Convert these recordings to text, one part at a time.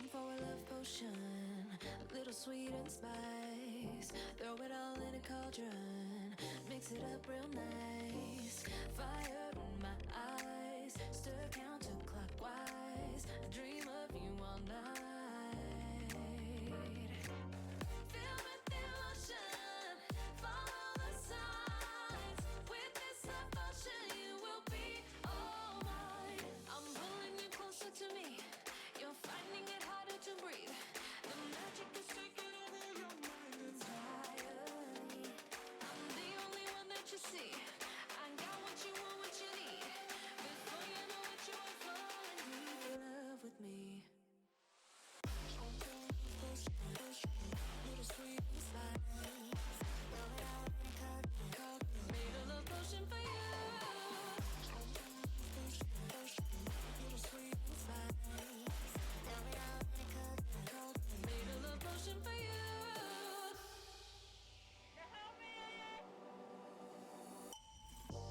Time for a love potion, a little sweet and spice. Throw it all in a cauldron, mix it up real nice. Fire in my eyes, stir counterclockwise. I dream of you all night. Feel with the ocean, follow the signs. With this love potion, you will be all mine. I'm pulling you closer to me. You're finding it harder to breathe. The magic is taking over your mind entirely. I'm the only one that you see. I got what you want, what you need. Before you know it, you are falling deep in love with me. Little sweet spice. Made a love potion for you. Little sweet spice. Made a love potion for you.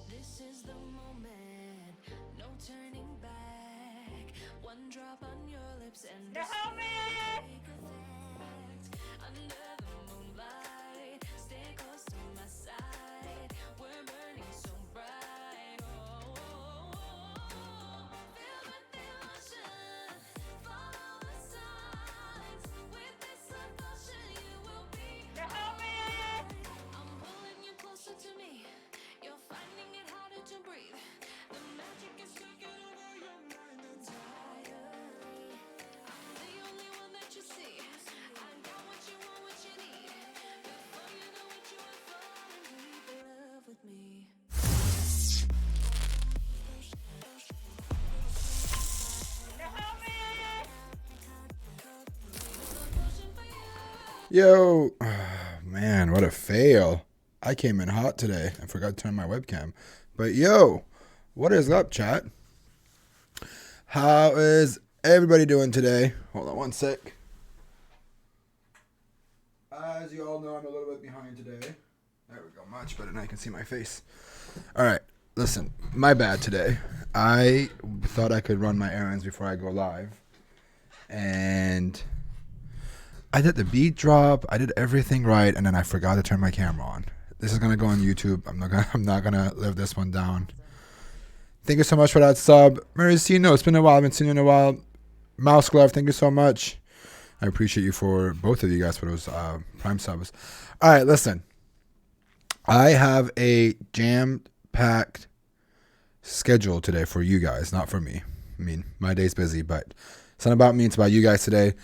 This is the moment, no turning back. One drop on your lips and this will take effect. Under the moonlight, stay close to my side. We're burning so bright. Filled with emotion, follow the signs. With this love potion, you will be alright. I'm pulling you closer to me. You're finding it harder to breathe. The magic is taking over your mind entirely. I'm the only one that you see. I got what you want, what you need. Before you know it, you are falling deep in love with me. Yo, man, what a fail. I came in hot today. I forgot to turn my webcam. But yo, what is up, chat? How is everybody doing today? Hold on one sec. As you all know, I'm a little bit behind today. There we go, much better. Now you can see my face. All right, listen, my bad today. I thought I could run my errands before I go live. And I did the beat drop. I did everything right, and then I forgot to turn my camera on. This is gonna go on YouTube. I'm not gonna live this one down. Thank you so much for that sub, Maricino. It's been a while. I haven't seen you in a while. Mouse Glove, thank you so much. I appreciate you for both of you guys for those Prime subs. All right, listen. I have a jam-packed schedule today for you guys, not for me. I mean, my day's busy, but it's not about me. It's about you guys today.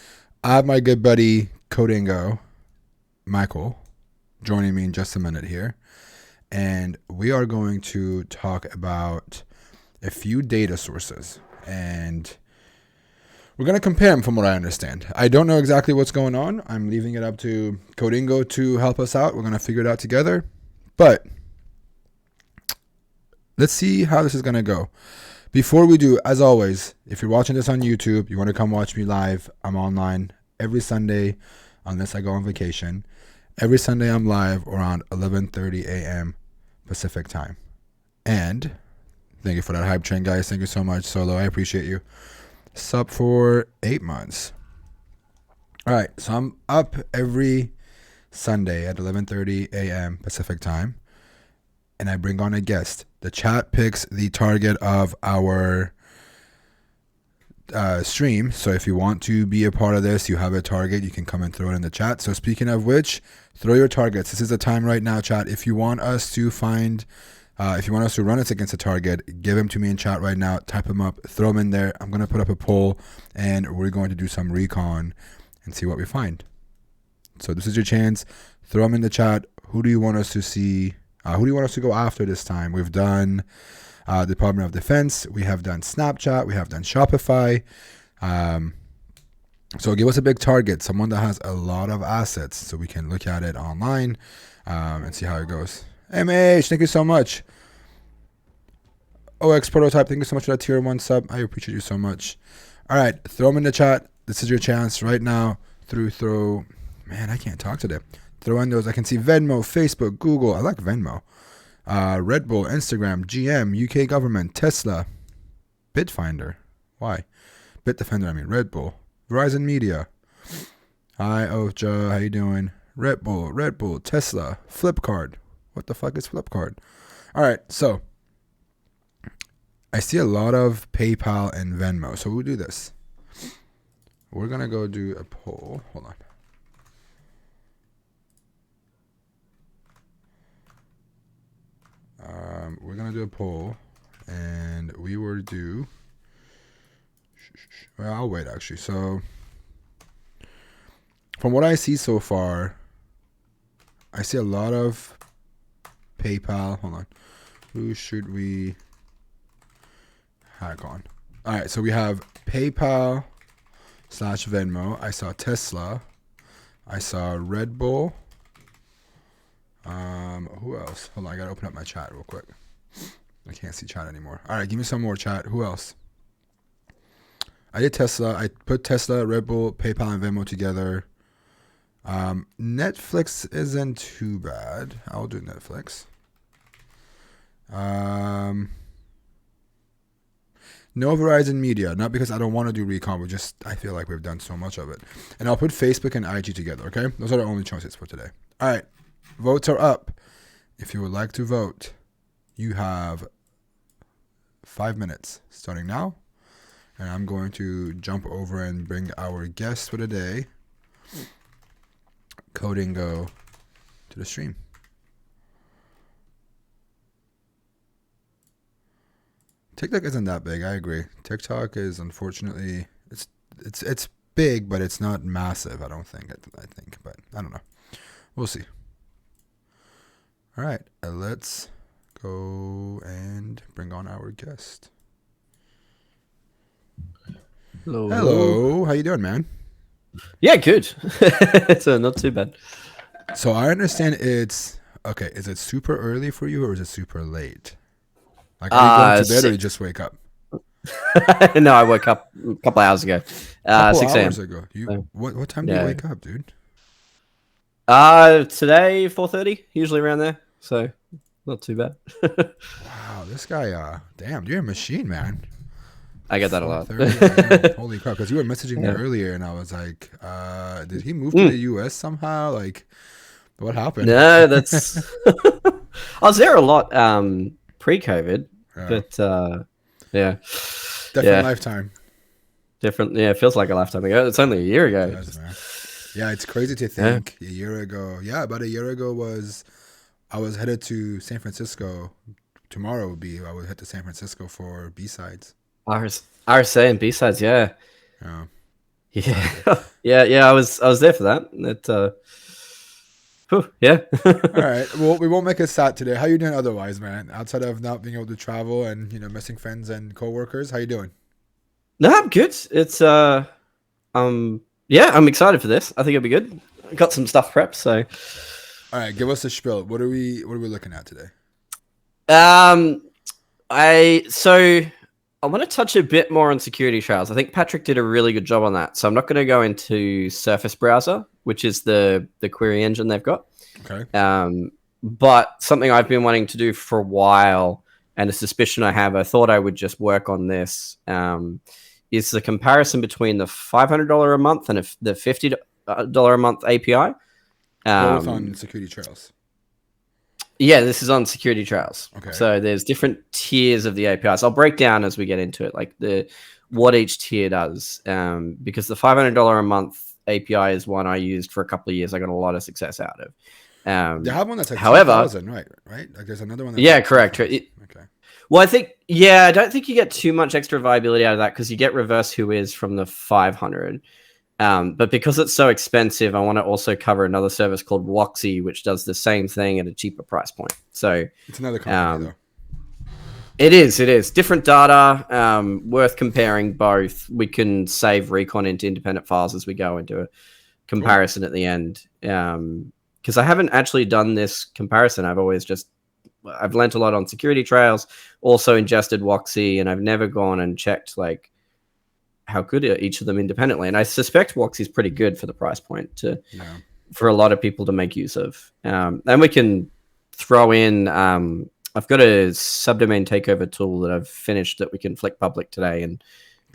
I have my good buddy Codingo, Michael, joining me in just a minute here. And we are going to talk about a few data sources. And we're going to compare them from what I understand. I don't know exactly what's going on. I'm leaving it up to Codingo to help us out. We're going to figure it out together. But let's see how this is going to go. Before we do, as always, if you're watching this on YouTube, you want to come watch me live, I'm online every Sunday, unless I go on vacation. Every Sunday I'm live around 11:30 a.m. Pacific time. And thank you for that hype train, guys. Thank you so much, Solo. I appreciate you. Sub for 8 months. All right, so I'm up every Sunday at 11:30 a.m. Pacific time, and I bring on a guest. The chat picks the target of our stream. So if you want to be a part of this, you have a target, you can come and throw it in the chat. So speaking of which, throw your targets. This is the time right now, chat. If you want us to run it against a target, give them to me in chat right now. Type them up, throw them in there. I'm going to put up a poll, and we're going to do some recon and see what we find. So this is your chance. Throw them in the chat. Who do you want us to see? Who do you want us to go after this time? We've done Department of Defense. We have done Snapchat. We have done Shopify. So give us a big target, someone that has a lot of assets, so we can look at it online and see how it goes. MH, thank you so much. OX Prototype, thank you so much for that tier 1 sub. I appreciate you so much. All right, throw them in the chat. This is your chance right now. Man, I can't talk today. Throw in those. I can see Venmo, Facebook, Google. I like Venmo. Red Bull, Instagram, GM, UK government, Tesla, Bitfinder. Why? Bitdefender, Red Bull. Verizon Media. Hi, Ocha. How you doing? Red Bull, Tesla, Flipkart. What the fuck is Flipkart? All right, so I see a lot of PayPal and Venmo. So we'll do this. We're going to go do a poll. Hold on. We're going to do a poll. And we will do... Well, I'll wait, actually. So from what I see so far, I see a lot of PayPal. Hold on. Who should we hack on? All right, so we have PayPal / Venmo. I saw Tesla. I saw Red Bull. Who else? Hold on, I gotta open up my chat real quick. I can't see chat anymore. All right, give me some more chat. Who else? I did Tesla. I put Tesla, Red Bull, PayPal, and Venmo together. Netflix isn't too bad. I'll do Netflix. No Verizon Media, not because I don't want to do Recon, but just I feel like we've done so much of it. And I'll put Facebook and IG together, okay? Those are the only choices for today. All right, votes are up. If you would like to vote, you have 5 minutes starting now. And I'm going to jump over and bring our guest for the day, Codingo, to the stream. TikTok isn't that big. I agree. TikTok is unfortunately it's big, but it's not massive. I don't think. I think, but I don't know. We'll see. All right, let's go and bring on our guest. Hello. Hello. How you doing, man? Yeah, good. So not too bad. So I understand it's okay. Is it super early for you, or is it super late? Like, are you going to bed, or you just wake up? No, I woke up a couple hours ago. 6 a.m. hours ago. What time do you wake up, dude? Today 4:30, usually around there. So not too bad. Wow, this guy. Damn, you're a machine, man. I get that a lot. Holy crap! Because you were messaging me earlier, and I was like, "Did he move to the U.S. somehow? Like, what happened?" No, that's. I was there a lot pre-COVID, but yeah, different lifetime. Different. Yeah, it feels like a lifetime ago. It's only a year ago. It does, man. Yeah, it's crazy to think a year ago. Yeah, about a year ago I was headed to San Francisco. Tomorrow would be I would head to San Francisco for B-sides. RSA and B-sides, yeah. Yeah. yeah. I was there for that. Yeah. All right. Well, we won't make it sad today. How you doing otherwise, man? Outside of not being able to travel and missing friends and coworkers, how you doing? No, I'm good. It's yeah, I'm excited for this. I think it'll be good. I got some stuff prepped, so. All right, give us a spiel. What are we looking at today? I want to touch a bit more on SecurityTrails. I think Patrick did a really good job on that. So I'm not going to go into Surface Browser, which is the query engine they've got. Okay. But something I've been wanting to do for a while, and a suspicion I have, I thought I would just work on this, is the comparison between the $500 a month and the $50 a month API. Both on SecurityTrails. Yeah, this is on SecurityTrails. Okay. So there's different tiers of the APIs. I'll break down as we get into it, like what each tier does. Because the $500 a month API is one I used for a couple of years. I got a lot of success out of. They have one that's like however, 2,000, right? Like there's another one. That's yeah, like correct. okay. Well, I don't think you get too much extra viability out of that because you get reverse whois from the 500. But because it's so expensive, I want to also cover another service called Whoxy, which does the same thing at a cheaper price point. So it's another company, though. It is different data, worth comparing both. We can save Recon into independent files as we go into a comparison at the end. Because I haven't actually done this comparison. I've learnt a lot on SecurityTrails, also ingested Whoxy, and I've never gone and checked like how good are each of them independently. And I suspect Whoxy is pretty good for the price point for a lot of people to make use of. And we can throw in, I've got a subdomain takeover tool that I've finished that we can flick public today and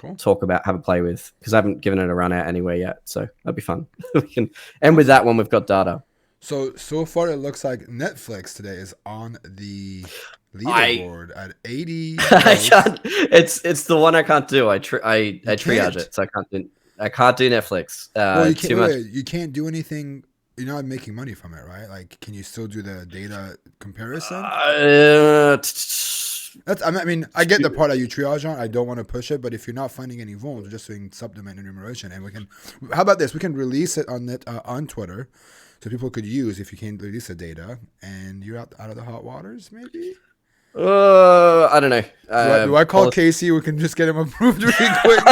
Cool. talk about, have a play with, because I haven't given it a run out anywhere yet. So that'd be fun. We can, and with that one, we've got data. So far, it looks like Netflix today is on the leaderboard at 80. I can't. It's the one I can't do. I triage it, so I can't do Netflix. Well, you can't, too much. you can't do anything. You're not making money from it, right? Like, can you still do the data comparison? I mean, I get the part that you triage on. I don't want to push it, but if you're not finding any vulns, we're just doing subdomain enumeration, and we can. How about this? We can release it on Twitter, so people could use if you can't release the data, and you're out of the hot waters, maybe. I don't know. Do I call Casey? We can just get him approved really quick.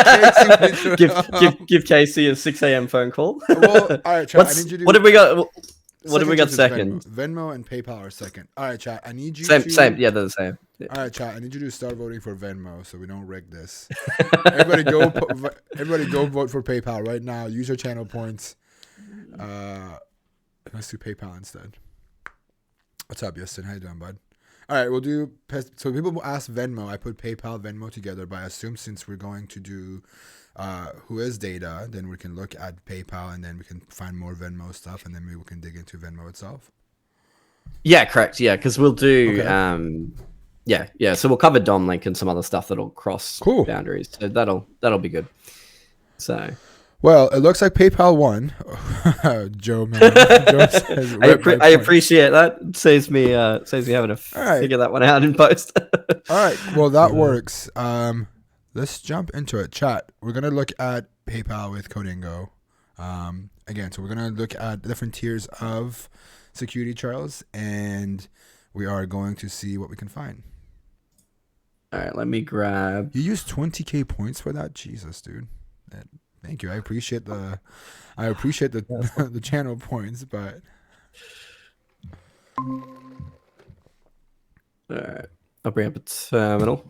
Casey, give Casey a 6 a.m. phone call. Well, all right, chat. I need you to what have we got? What have we got second? Venmo and PayPal are second. All right, chat. I need you same. Yeah, they're the same. Yeah. All right, chat. I need you to start voting for Venmo so we don't rig this. Everybody go vote for PayPal right now. Use your channel points. Let's do PayPal instead. What's up, Justin? How you doing, bud? All right, we'll do. So people will ask Venmo. I put PayPal, Venmo together, but I assume since we're going to do who is data, then we can look at PayPal and then we can find more Venmo stuff, and then maybe we can dig into Venmo itself. Yeah, correct. Yeah, because we'll do. Okay. Yeah. So we'll cover DOM link and some other stuff that'll cross boundaries. So that'll be good. So. Well, it looks like PayPal won. Joe says, I appreciate that. It saves me having to figure that one out in post. All right. Well, that works. Let's jump into it. Chat. We're gonna look at PayPal with Codingo. Again, so we're gonna look at different tiers of SecurityTrails, and we are going to see what we can find. All right. Let me grab. You used 20K points for that? Jesus, dude. Thank you. I appreciate the the channel points, but all right. I'll bring up a terminal.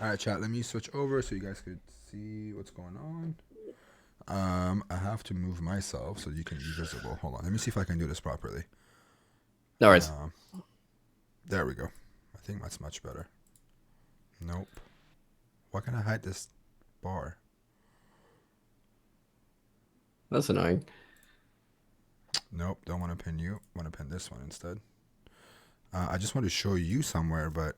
All right, chat. Let me switch over so you guys could see what's going on. I have to move myself so you can be visible. Hold on. Let me see if I can do this properly. No worries. There we go. I think that's much better. Nope. Why can't I hide this bar? That's annoying. Nope, don't want to pin you. Want to pin this one instead. I just want to show you somewhere, but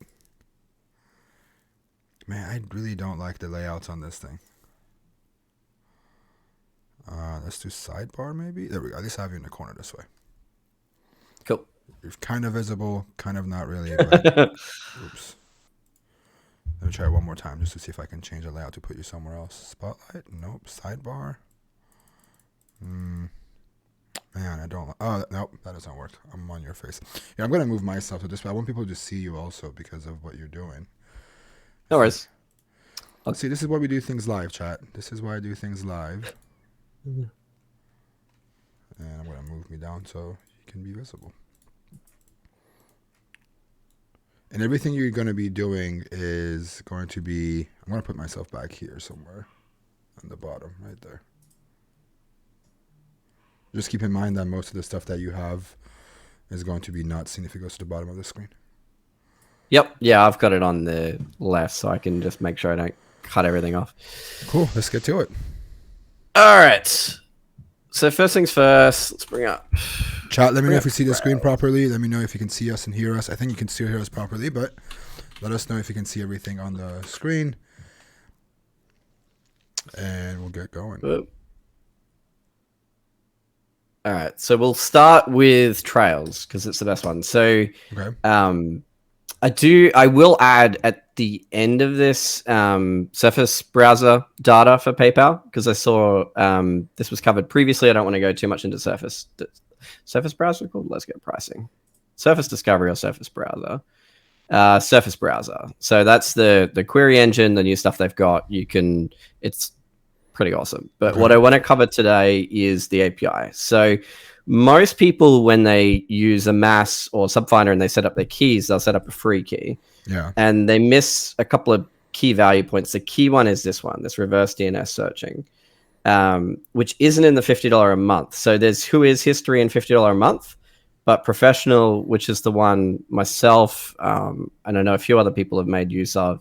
man, I really don't like the layouts on this thing. Let's do sidebar maybe. There we go. At least I have you in the corner this way. Cool. You're kind of visible, kind of not really. But oops. Let me try it one more time just to see if I can change the layout to put you somewhere else. Spotlight? Nope. Sidebar? Man, I don't. Oh, nope, that doesn't work. I'm on your face. Yeah, I'm gonna move myself to this way. I want people to see you also because of what you're doing. No worries. Let's see. This is why we do things live, chat. This is why I do things live. And I'm gonna move me down so you can be visible. And everything you're gonna be doing is going to be. I'm gonna put myself back here somewhere, on the bottom, right there. Just keep in mind that most of the stuff that you have is going to be not seen if it goes to the bottom of the screen. Yep. Yeah, I've got it on the left, so I can just make sure I don't cut everything off. Cool. Let's get to it. All right. So first things first, let's bring up. Chat, let me know if you see the screen properly. Let me know if you can see us and hear us. I think you can still hear us properly, but let us know if you can see everything on the screen. And we'll get going. Whoa. All right, so we'll start with Trails because it's the best one. So, okay. I will add at the end of this Surface browser data for PayPal because I saw this was covered previously. I don't want to go too much into Surface browser called. Let's get pricing. Surface Discovery or Surface browser. Surface browser. So that's the query engine, the new stuff they've got. It's pretty awesome. But what I want to cover today is the API. So most people, when they use a mass or subfinder and they set up their keys, they'll set up a free key. Yeah. And they miss a couple of key value points. The key one is this one, this reverse DNS searching, which isn't in the $50 a month. So there's Who Is History and $50 a month, but Professional, which is the one myself, and I know a few other people have made use of,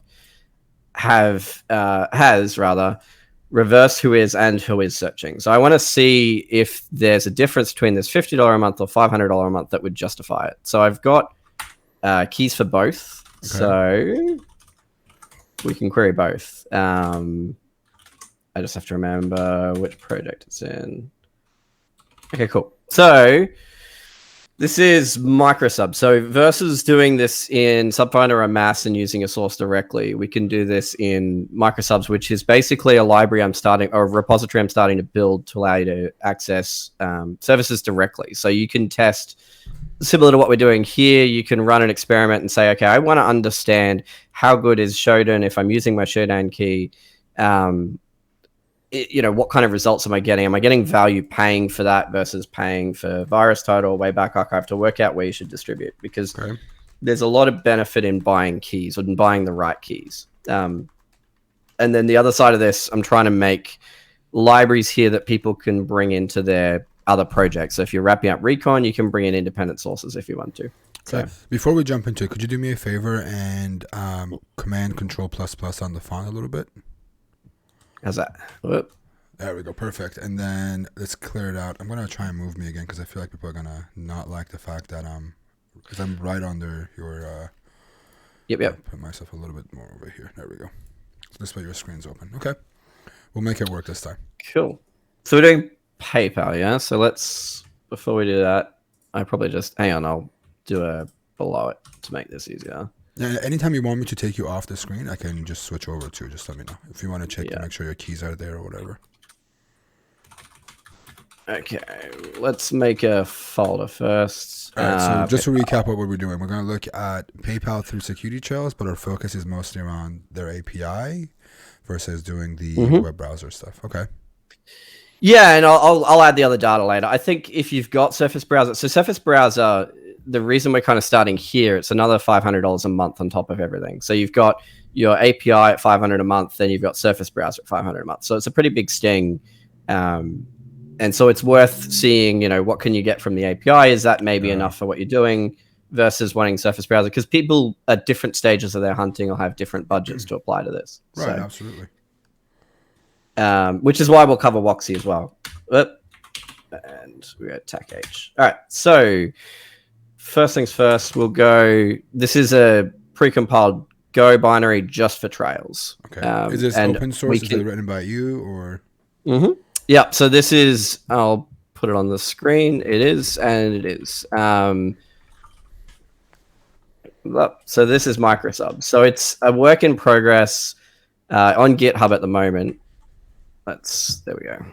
has rather reverse whois and whois searching. So I want to see if there's a difference between this $50 a month or $500 a month that would justify it. So I've got keys for both. Okay. So we can query both. I just have to remember which project it's in. Okay, cool. So this is microsub. So versus doing this in Subfinder or Mass and using a source directly, we can do this in microsubs, which is basically a library or a repository I'm starting to build to allow you to access services directly. So you can test, similar to what we're doing here, you can run an experiment and say, okay, I want to understand how good is Shodan if I'm using my Shodan key. What kind of results am I getting? Am I getting value paying for that versus paying for virus title, Wayback Archive, to work out where you should distribute? Because there's a lot of benefit in buying keys or in buying the right keys. And then the other side of this, I'm trying to make libraries here that people can bring into their other projects. So if you're wrapping up Recon, you can bring in independent sources if you want to. Okay. So before we jump into it, could you do me a favor and Command Control + on the font a little bit? How's that? Whoop. There we go. Perfect. And then let's clear it out. I'm going to try and move me again because I feel like people are going to not like the fact that because I'm right under your... Yep. Put myself a little bit more over here. There we go. So this way your screen's open. Okay. We'll make it work this time. Cool. So we're doing PayPal, yeah? So before we do that, I probably just... Hang on, I'll do a below it to make this easier. Yeah, anytime you want me to take you off the screen, I can just switch over to. Just let me know if you want to check to make sure your keys are there or whatever. Okay, let's make a folder first. All right, so just to recap what we're doing, we're going to look at PayPal through SecurityTrails, but our focus is mostly around their API versus doing the web browser stuff. Okay. Yeah, and I'll add the other data later. I think if you've got Surface Browser, so Surface Browser, the reason we're kind of starting here, it's another $500 a month on top of everything. So you've got your API at $500 a month, then you've got Surface Browser at $500 a month. So it's a pretty big sting. And so it's worth seeing, what can you get from the API? Is that maybe enough for what you're doing versus wanting Surface Browser? Because people at different stages of their hunting will have different budgets to apply to this. Right, so, absolutely. Which is why we'll cover Whoxy as well. And we're at TAC H. All right, so first things first, we'll go. This is a precompiled Go binary just for Trails. Okay. Is this open source? Is it written by you or? Mm-hmm. Yeah. So this is. I'll put it on the screen. It is, and it is. So this is microsub. So it's a work in progress on GitHub at the moment. There we go.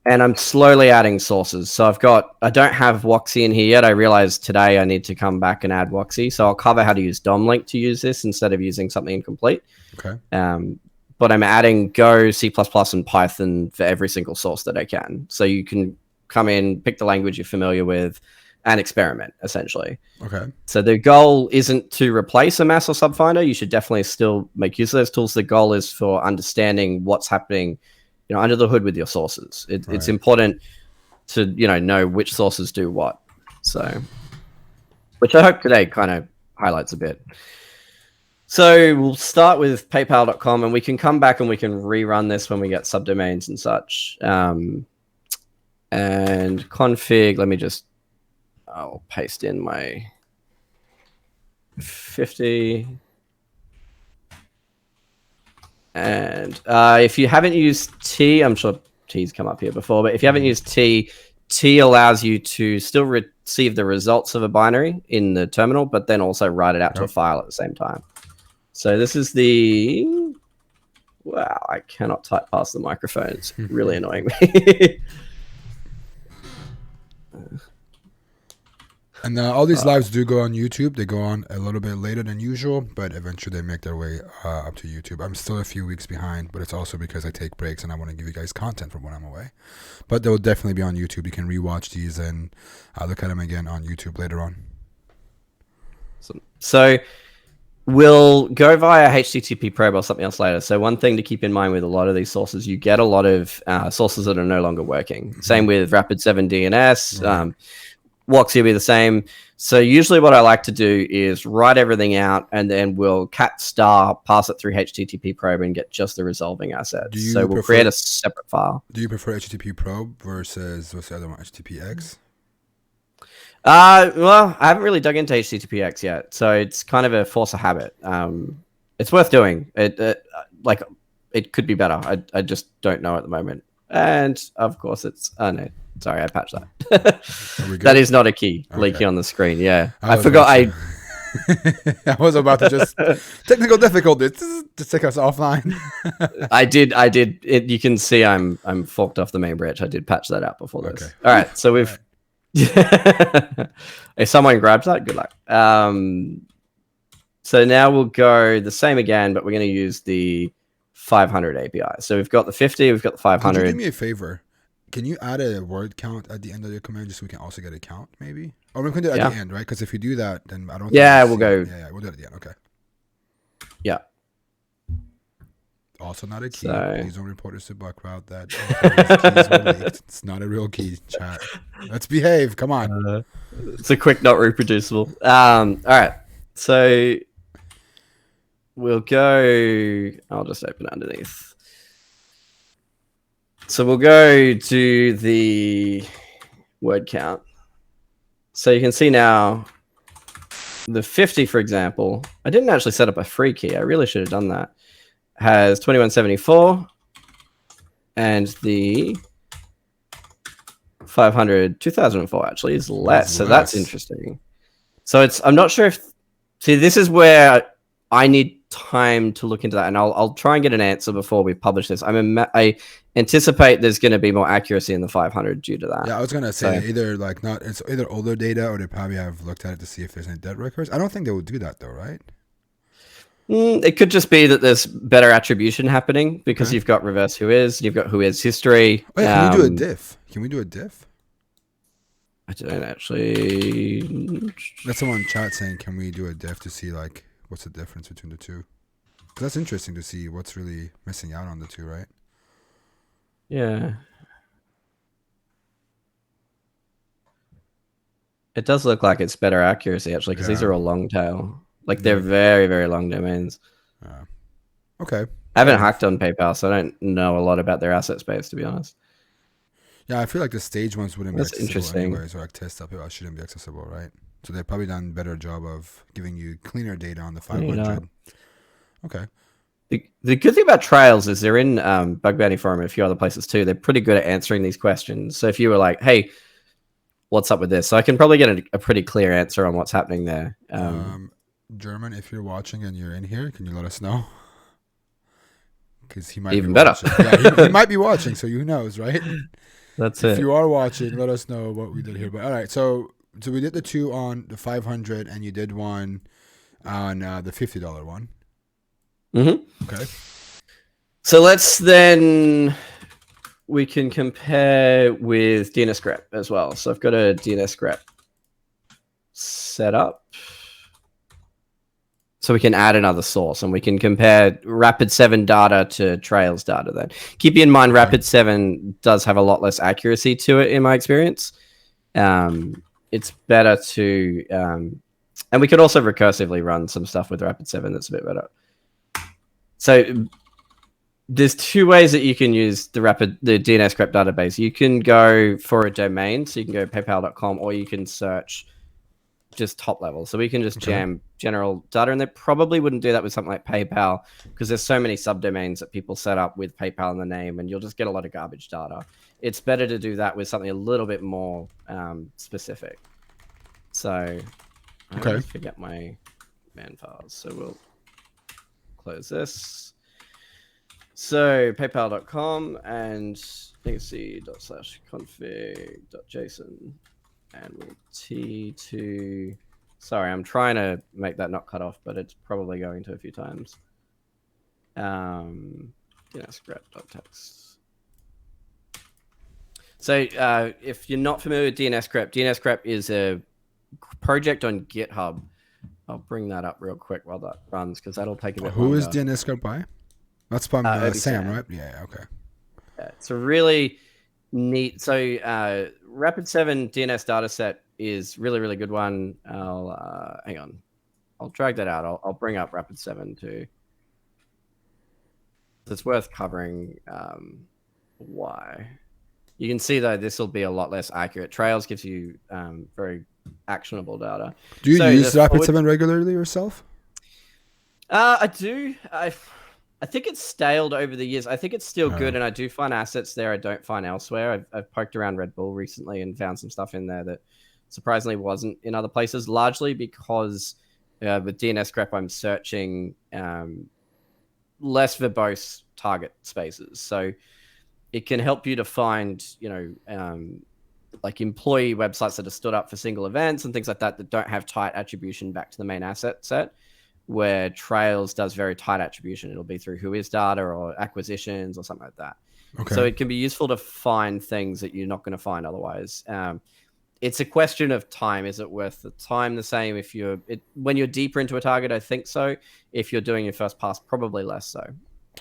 And I'm slowly adding sources. So I don't have Whoxy in here yet. I realized today I need to come back and add Whoxy. So I'll cover how to use DOM-link to use this instead of using something incomplete. Okay. But I'm adding Go, C++, and Python for every single source that I can. So you can come in, pick the language you're familiar with, and experiment, essentially. Okay. So the goal isn't to replace a Mass or Subfinder. You should definitely still make use of those tools. The goal is for understanding what's happening under the hood with your sources. It's important to, know which sources do what. So, which I hope today kind of highlights a bit. So we'll start with paypal.com and we can come back and we can rerun this when we get subdomains and such. And config, I'll paste in my 50. And if you haven't used T, I'm sure T's come up here before, but if you haven't used T allows you to still receive the results of a binary in the terminal, but then also write it out to a file at the same time. So this is wow, I cannot type past the microphone. It's really annoying me. And all these lives do go on YouTube. They go on a little bit later than usual, but eventually they make their way up to YouTube. I'm still a few weeks behind, but it's also because I take breaks and I want to give you guys content from when I'm away. But they will definitely be on YouTube. You can rewatch these and look at them again on YouTube later on. So we'll go via HTTP probe or something else later. So one thing to keep in mind with a lot of these sources, you get a lot of sources that are no longer working. Same with Rapid7 DNS. Right. Whoxy will be the same. So usually what I like to do is write everything out, and then we'll cat star pass it through HTTP probe and get just the resolving assets. So we'll create a separate file. Do you prefer HTTP probe versus what's the other one? HTTPX? Well, I haven't really dug into HTTPX yet, so it's kind of a force of habit. It's worth doing. It could be better. I just don't know at the moment. And of course, it's no. Sorry, I patched that. That is not a key leaking on the screen. Yeah, I forgot. I was about to just technical difficulties. Just take us offline. I did. You can see I'm forked off the main branch. I did patch that out before this. Okay. All right, so we've. If someone grabs that, good luck. So now we'll go the same again, but we're going to use the 500 API. So we've got the 50, we've got the 500. Could you do me a favor? Can you add a word count at the end of your command just so we can also get a count, maybe? Or we can do it at the end, right? Because if you do that, then I don't. Yeah, we'll go. Yeah, we'll do it at the end. Okay. Yeah. Also not a key. So... Please don't report this to Buckroute that keys were leaked. It's not a real key, chat. Let's behave. Come on. It's a quick, not reproducible. All right. So we'll go. I'll just open it underneath. So we'll go to the word count. So you can see now the 50, for example. I didn't actually set up a free key. I really should have done that. Has 2174, and the 500 2004 actually is less. So that's interesting. So it's, I'm not sure if, see, this is where I need time to look into that, and I'll try and get an answer before we publish this. I anticipate there's going to be more accuracy in the 500 due to that. Yeah, I was gonna say it's either older data, or they probably have looked at it to see if there's any debt records. I don't think they would do that though, right? It could just be that there's better attribution happening because you've got reverse whois, you've got whois history. Oh, yeah, can we do a diff? Can we do a diff? I don't actually. That's someone in chat saying, can we do a diff to see like what's the difference between the two? 'Cause that's interesting to see what's really missing out on the two, right? Yeah. It does look like it's better accuracy actually, because these are all long tail. Like they're very, very long domains. Okay. I haven't hacked on PayPal, so I don't know a lot about their asset space, to be honest. Yeah, I feel like the stage ones wouldn't be accessible interesting. anyways, or like test up PayPal shouldn't be accessible, right? So they've probably done a better job of giving you cleaner data on the 500. Okay. The good thing about Trails is they're in Bug Bounty Forum and a few other places too. They're pretty good at answering these questions. So if you were like, hey, what's up with this? So I can probably get a pretty clear answer on what's happening there. German, if you're watching and you're in here, can you let us know? Because he might even be better. Yeah, he might be watching, so who knows, right? That's it. If you are watching, let us know what we did here. But all right, so we did the two on the 500, and you did one on the $50 one. Mm-hmm. Okay. So let's then we can compare with DNS grep as well. So I've got a DNS grep set up. So we can add another source, and we can compare Rapid7 data to Trails data then. Keep in mind, Rapid7 does have a lot less accuracy to it in my experience. It's better to... and we could also recursively run some stuff with Rapid7 that's a bit better. So there's two ways that you can use the DNS grep database. You can go for a domain, so you can go paypal.com, or you can search just top level. So we can just jam general data, and they probably wouldn't do that with something like PayPal because there's so many subdomains that people set up with PayPal in the name, and you'll just get a lot of garbage data. It's better to do that with something a little bit more specific. So I always forget my man files. So we'll close this. So paypal.com and legacy.config.json. And we'll T2. Sorry, I'm trying to make that not cut off, but it's probably going to a few times. DNSgrep.txt. So if you're not familiar with DNSgrep, DNSgrep is a project on GitHub. I'll bring that up real quick while that runs because that'll take a bit longer. Who is DNSgrep by? That's by Sam, right? Yeah, okay. Yeah, it's a really neat. So Rapid7 DNS dataset is really, really good one. I'll hang on. I'll drag that out. I'll bring up Rapid7 too. It's worth covering why. You can see though this will be a lot less accurate. Trails gives you very actionable data. Do you So use the forward- Rapid7 regularly yourself? I do. I think it's staled over the years. I think it's still good, and I do find assets there I don't find elsewhere. I've poked around Red Bull recently and found some stuff in there that surprisingly wasn't in other places, largely because with DNS grep I'm searching less verbose target spaces. So it can help you to find, like employee websites that are stood up for single events and things like that that don't have tight attribution back to the main asset set, where Trails does very tight attribution. It'll be through Whois data or acquisitions or something like that. Okay. So it can be useful to find things that you're not going to find otherwise. It's a question of time. Is it worth the time? The same if when you're deeper into a target, I think so. If you're doing your first pass, probably less so.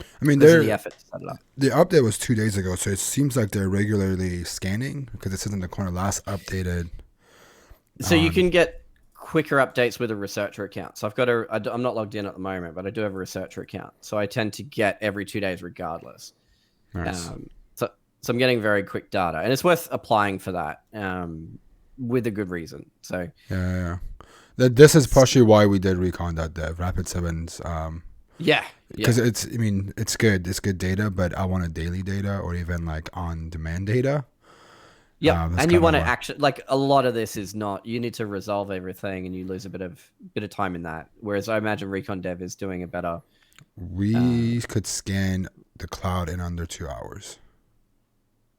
I mean, the effort to set it up. The update was 2 days ago, so it seems like they're regularly scanning because it says in the corner last updated. So you can get quicker updates with a researcher account. So I'm not logged in at the moment, but I do have a researcher account. So I tend to get every 2 days regardless. Nice. So I'm getting very quick data, and it's worth applying for that with a good reason. So Yeah. This is partially why we did Recon.dev, Rapid7's. Because it's good. It's good data, but I want a daily data or even like on demand data. Yeah, and you want to actually, like, a lot of this is not, you need to resolve everything and you lose a bit of time in that. Whereas I imagine Recon Dev is doing a better. We could scan the cloud in under 2 hours.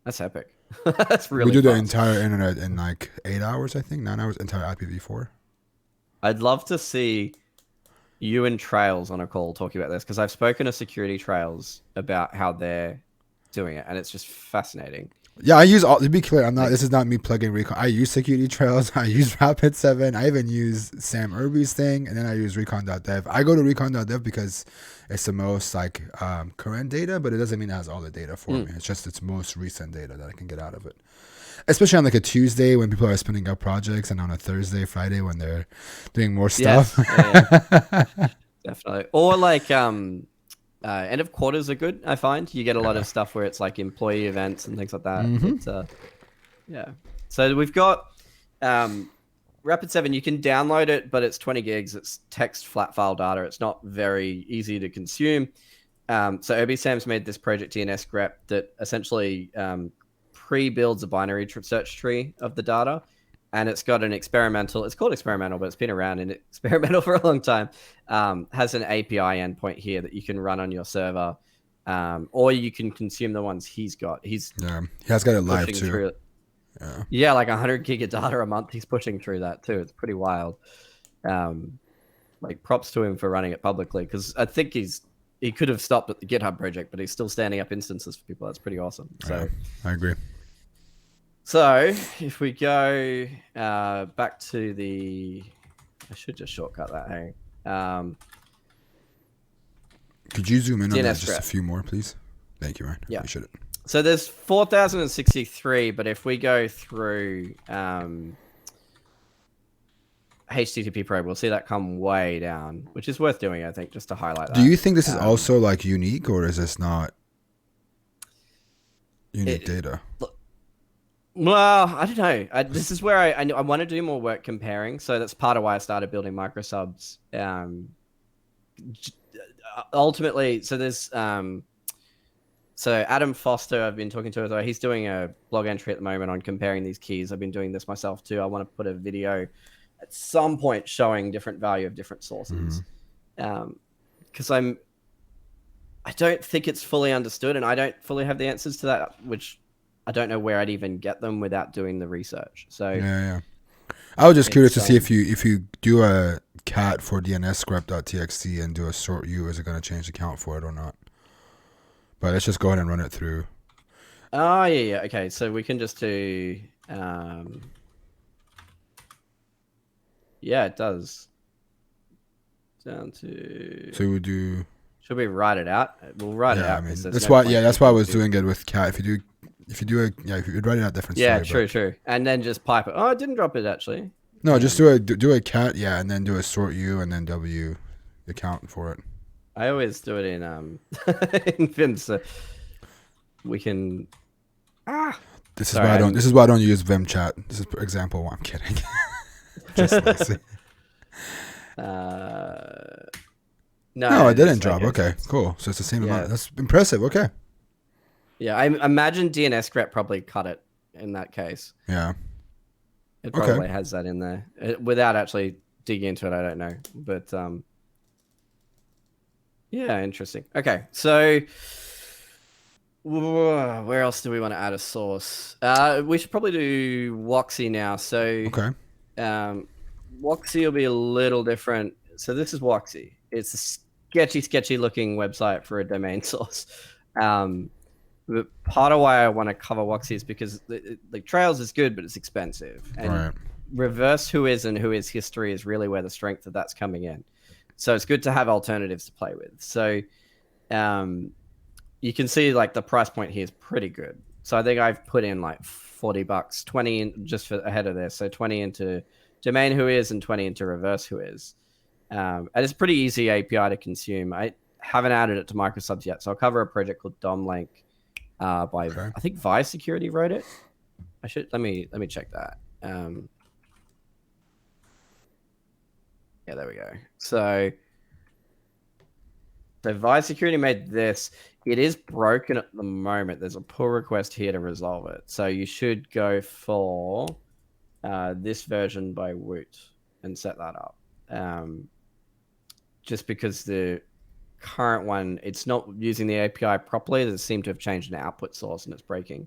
That's epic. That's really We do the fast. entire internet in like 8 hours, I think, 9 hours, entire IPv4. I'd love to see you and Trails on a call talking about this, because I've spoken to SecurityTrails about how they're doing it, and it's just fascinating. Yeah, I use all. To be clear, this is not me plugging Recon. I use SecurityTrails. I use Rapid7. I even use Sam Irby's thing, and then I use Recon.dev. I go to Recon.dev because it's the most like current data, but it doesn't mean it has all the data for me. It's just its most recent data that I can get out of it. Especially on like a Tuesday when people are spinning up projects, and on a Thursday, Friday when they're doing more stuff. Yes, definitely. Or like end of quarters are good. I find you get a lot of stuff where it's like employee events and things like that. So we've got Rapid7. You can download it, but it's 20 gigs. It's text flat file data. It's not very easy to consume. So OBSAM's made this project DNS grep that essentially pre-builds a binary search tree of the data, and it's got an experimental. It's called experimental, but it's been around in experimental for a long time. Has an API endpoint here that you can run on your server, or you can consume the ones he's got. He has got it live too. Through, yeah, like 100 gig of data a month. He's pushing through that too. It's pretty wild. Like props to him for running it publicly, because I think he could have stopped at the GitHub project, but he's still standing up instances for people. That's pretty awesome. So I agree. So if we go back to I should just shortcut that. Hey, could you zoom in on that DNS just a few more, please? Thank you, Ryan. Yeah. Appreciate it. So there's 4,063, but if we go through HTTP probe, we'll see that come way down, which is worth doing, I think, just to highlight that. Do you think this is also like unique, or is this not unique data? Well, I don't know. This is where I want to do more work comparing. So that's part of why I started building microsubs. Ultimately, so there's so Adam Foster, I've been talking to as well. He's doing a blog entry at the moment on comparing these keys. I've been doing this myself too. I want to put a video at some point showing different value of different sources, because I don't think it's fully understood, and I don't fully have the answers to that, which I don't know where I'd even get them without doing the research. So yeah. I was just curious to see if you do a cat for DNS grep.txt and do a sort U, is it going to change the count for it or not? But let's just go ahead and run it through. Oh yeah. Okay, so we can just do. Yeah, it does. Down to. So we do. Should we write it out? We'll write it out. I mean, that's why I was doing it with cat. If you do If you do it, yeah, if you're writing out different Yeah, story, true. And then just pipe it. Oh, I didn't drop it actually. No, just do a cat, yeah, and then do a sort U and then W the count for it. I always do it in in Vim, so we can. This Sorry, is why I don't use Vim chat. This is for example. I'm kidding. Just lazy. No, I didn't drop. Okay, cool. So it's the same amount. That's impressive. Okay. Yeah, I imagine DNS grep probably cut it in that case. Yeah. It probably has that in there without actually digging into it. I don't know, but yeah, interesting. Okay, so where else do we want to add a source? We should probably do Whoxy now. So okay, Whoxy will be a little different. So this is Whoxy. It's a sketchy looking website for a domain source. But part of why I want to cover Whoxy is because the Trails is good, but it's expensive. And reverse whois and whois history is really where the strength of that's coming in. So it's good to have alternatives to play with. So you can see like the price point here is pretty good. So I think I've put in like $40, 20 in, just for ahead of this. So 20 into domain whois and 20 into reverse whois. And it's pretty easy API to consume. I haven't added it to microsubs yet. So I'll cover a project called DomLink. I think Vi Security wrote it. I should let me check that. Yeah, there we go. So Vi Security made this. It is broken at the moment. There's a pull request here to resolve it. So you should go for this version by Woot and set that up. Just because the current one, it's not using the API properly. They seem to have changed an output source and it's breaking.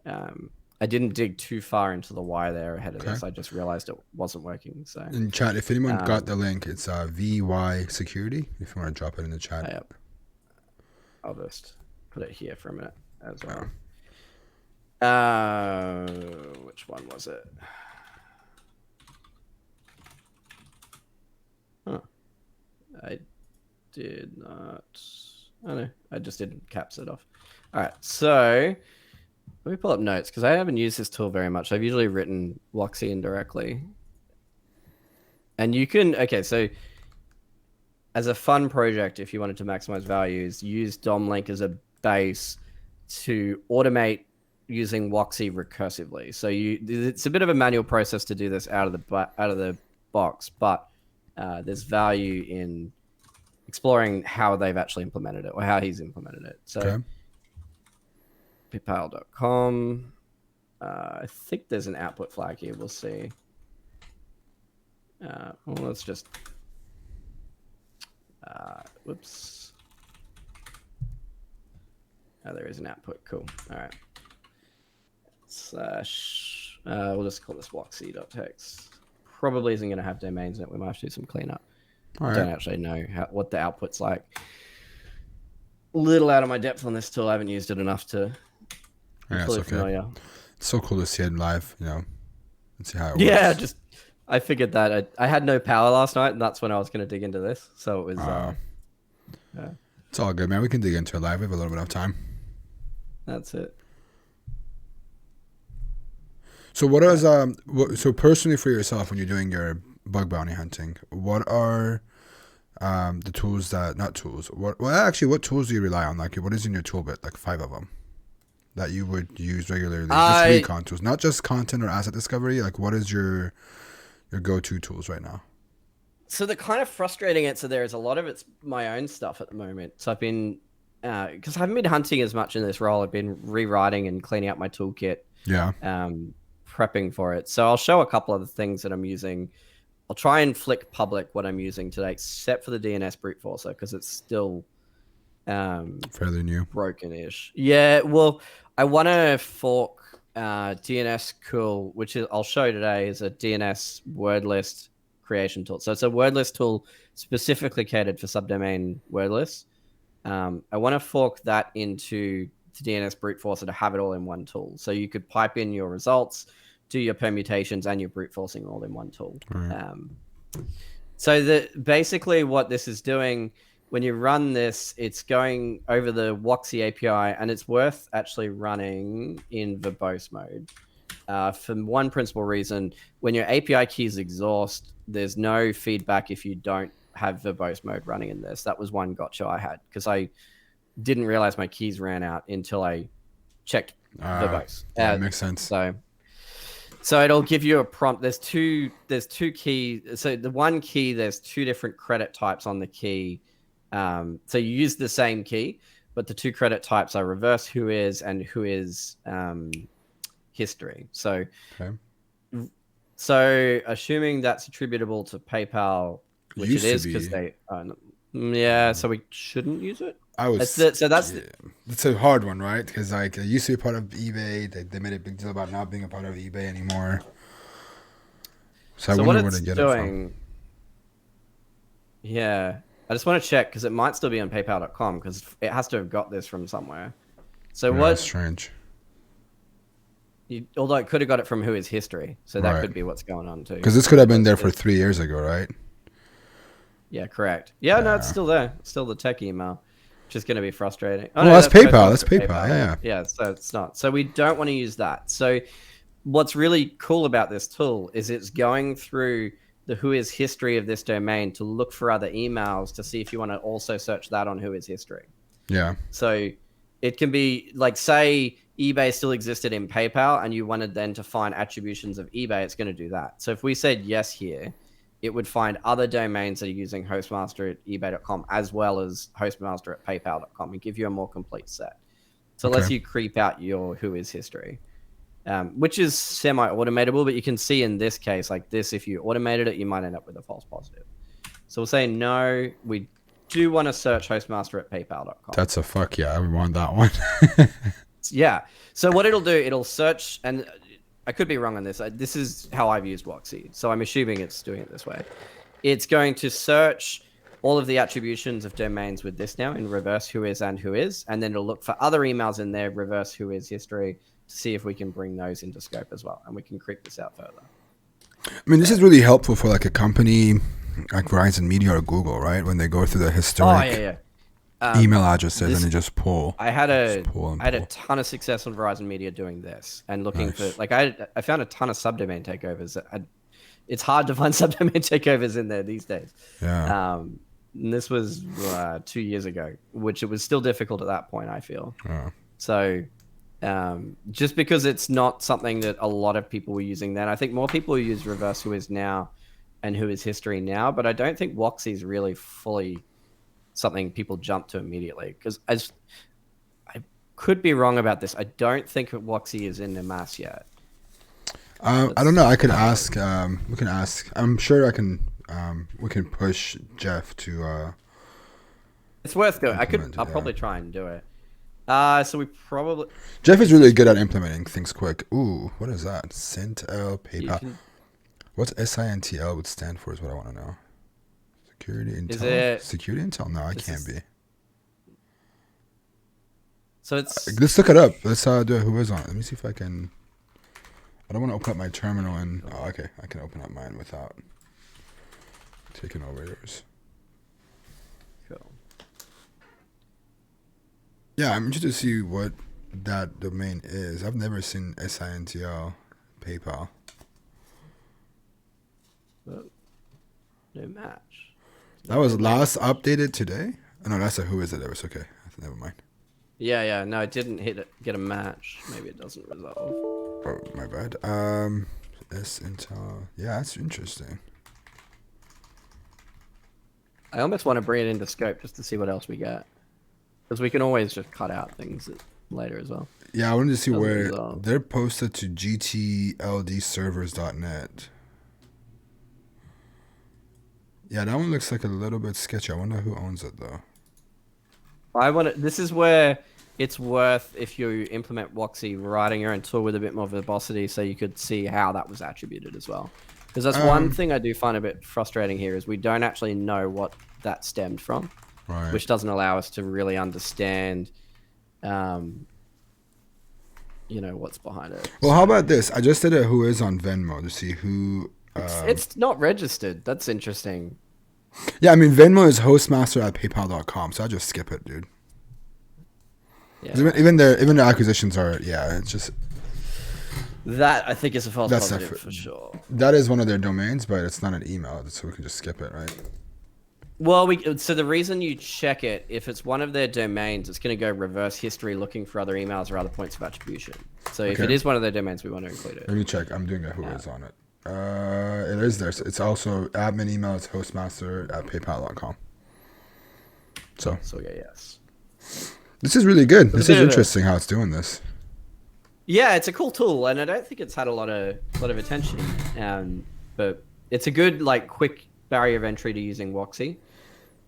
I didn't dig too far into the why there ahead of this. I just realized it wasn't working. So in chat, if anyone got the link, it's VY Security. If you want to drop it in the chat. Yep. I'll just put it here for a minute as well. Which one was it? Huh. I did not. Oh no, I just didn't caps it off. All right, so let me pull up notes because I haven't used this tool very much. I've usually written Whoxy indirectly. And you can, okay, so as a fun project, if you wanted to maximize values, use DomLink as a base to automate using Whoxy recursively. So it's a bit of a manual process to do this out of the box, but there's value in exploring how they've actually implemented it or how he's implemented it. So pipal.com. I think there's an output flag here. We'll see. Well, let's just whoops. Oh, there is an output. Cool. All right. Slash. We'll just call this Whoxy.txt. Probably isn't going to have domains in it. We might have to do some cleanup. I don't actually know what the output's like. A little out of my depth on this tool. I haven't used it enough to be fully familiar. It's so cool to see it live, you know, and see how it works. Yeah, I figured that. I had no power last night, and that's when I was going to dig into this. So it was... yeah. It's all good, man. We can dig into it live. We have a little bit of time. That's it. So what is so personally for yourself when you're doing your bug bounty hunting, what are the tools what tools do you rely on? Like, what is in your toolbit? Like 5 of them that you would use regularly. Just recon tools, not just content or asset discovery. Like, what is your go-to tools right now? So the kind of frustrating answer there is a lot of it's my own stuff at the moment. So I've been because I haven't been hunting as much in this role. I've been rewriting and cleaning out my toolkit. Yeah. Prepping for it. So I'll show a couple of the things that I'm using. I'll try and flick public what I'm using today, except for the DNS brute forcer, because it's still fairly new, broken-ish. Yeah, well, I want to fork DNS cool, which I'll show today, is a DNS word list creation tool. So it's a word list tool specifically catered for subdomain word lists. I want to fork that into the DNS brute forcer to have it all in one tool. So you could pipe in your results, do your permutations and your brute forcing all in one tool. Right. So basically what this is doing, when you run this, it's going over the Whoxy API, and it's worth actually running in verbose mode. For one principal reason, when your API keys exhaust, there's no feedback if you don't have verbose mode running in this. That was one gotcha I had because I didn't realize my keys ran out until I checked verbose. Yeah, makes sense. So it'll give you a prompt. There's two keys. So the one key, there's two different credit types on the key. So you use the same key, but the two credit types are reverse whois and whois history. So, so assuming that's attributable to PayPal, which it is because they, so we shouldn't use it. It's a hard one, right? Because like it used to be part of eBay. They made a big deal about not being a part of eBay anymore. So I wonder where to get it from. Yeah, I just want to check because it might still be on PayPal.com because it has to have got this from somewhere. So That's strange. Although it could have got it from whois history, so that could be what's going on too. Because this could have been there for 3 years ago, right? Yeah, correct. Yeah, no, it's still there. It's still the tech email, which is going to be frustrating. Oh, no, that's PayPal. That's PayPal. Yeah. So it's not. So we don't want to use that. So what's really cool about this tool is it's going through the whois history of this domain to look for other emails to see if you want to also search that on whois history. Yeah. So it can be like, say eBay still existed in PayPal and you wanted then to find attributions of eBay, it's going to do that. So if we said yes here, it would find other domains that are using hostmaster at ebay.com as well as hostmaster at paypal.com and give you a more complete set. So it lets you creep out your whois history, which is semi-automatable, but you can see in this case, like this, if you automated it, you might end up with a false positive. So we'll say no, we do want to search hostmaster at paypal.com. That's a fuck yeah, I want that one. Yeah. So what it'll do, it'll search, and I could be wrong on this. This is how I've used Whoxy, so I'm assuming it's doing it this way. It's going to search all of the attributions of domains with this now in reverse whois and whois, and then it'll look for other emails in their reverse whois history to see if we can bring those into scope as well, and we can creep this out further. I mean, this is really helpful for like a company like Verizon Media or Google, right? When they go through the historic email addresses and they just pull. I had a ton of success on Verizon Media doing this and looking for, like, I found a ton of subdomain takeovers. It's hard to find subdomain takeovers in there these days. Yeah. And this was 2 years ago, which it was still difficult at that point, I feel. Yeah. So just because it's not something that a lot of people were using then, I think more people use reverse whois now and whois history now, but I don't think Whoxy is really fully something people jump to immediately, because as I could be wrong about this, I don't think Whoxy is in the mass yet. I don't know. I could ask. We can ask. I'm sure I can. We can push Jeff to. It's worth going. I'll probably try and do it. So we probably. Jeff is really good at implementing things quick. Ooh, what is that? Sintl PayPal. What's SINTL would stand for? Is what I want to know. Security Intel? Security Intel? No, I can't be. So it's... Let's look it up. Let's do a whois on it. Let me see if I can... I don't want to open up my terminal and... Oh, okay. I can open up mine without taking over yours. Cool. Yeah, I'm interested to see what that domain is. I've never seen SINTL PayPal. No match. That was last updated today? Oh, no, that's a whois it. That was okay. Never mind. Yeah. No, it didn't get a match. Maybe it doesn't resolve. Oh, my bad. Intel. Yeah, that's interesting. I almost want to bring it into scope just to see what else we get, because we can always just cut out things later as well. Yeah, I wanted to see where they're posted to gtldservers.net. Yeah, that one looks like a little bit sketchy. I wonder who owns it though. This is where it's worth, if you implement Whoxy, writing your own tool with a bit more verbosity, so you could see how that was attributed as well. Because that's one thing I do find a bit frustrating here, is we don't actually know what that stemmed from, right? Which doesn't allow us to really understand, what's behind it. Well, how about this? I just did a whois on Venmo to see who. It's not registered. That's interesting. Yeah, I mean, Venmo is hostmaster@paypal.com, so I just skip it, dude. 'Cause Yeah. Even the acquisitions are, yeah, it's just, That I think is a false That's positive not for sure. that is one of their domains, but it's not an email, so we can just skip it, right? Well, so the reason you check it, if it's one of their domains, it's going to go reverse history looking for other emails or other points of attribution. So if Okay. it is one of their domains, we want to include it. Let me check. I'm doing a who is on it. It is there. So it's also admin email is hostmaster@paypal.com. So So yeah, yes. this is really good. This bit is of a- interesting how it's doing this. Yeah, it's a cool tool, and I don't think it's had a lot of attention. But it's a good quick barrier of entry to using Whoxy.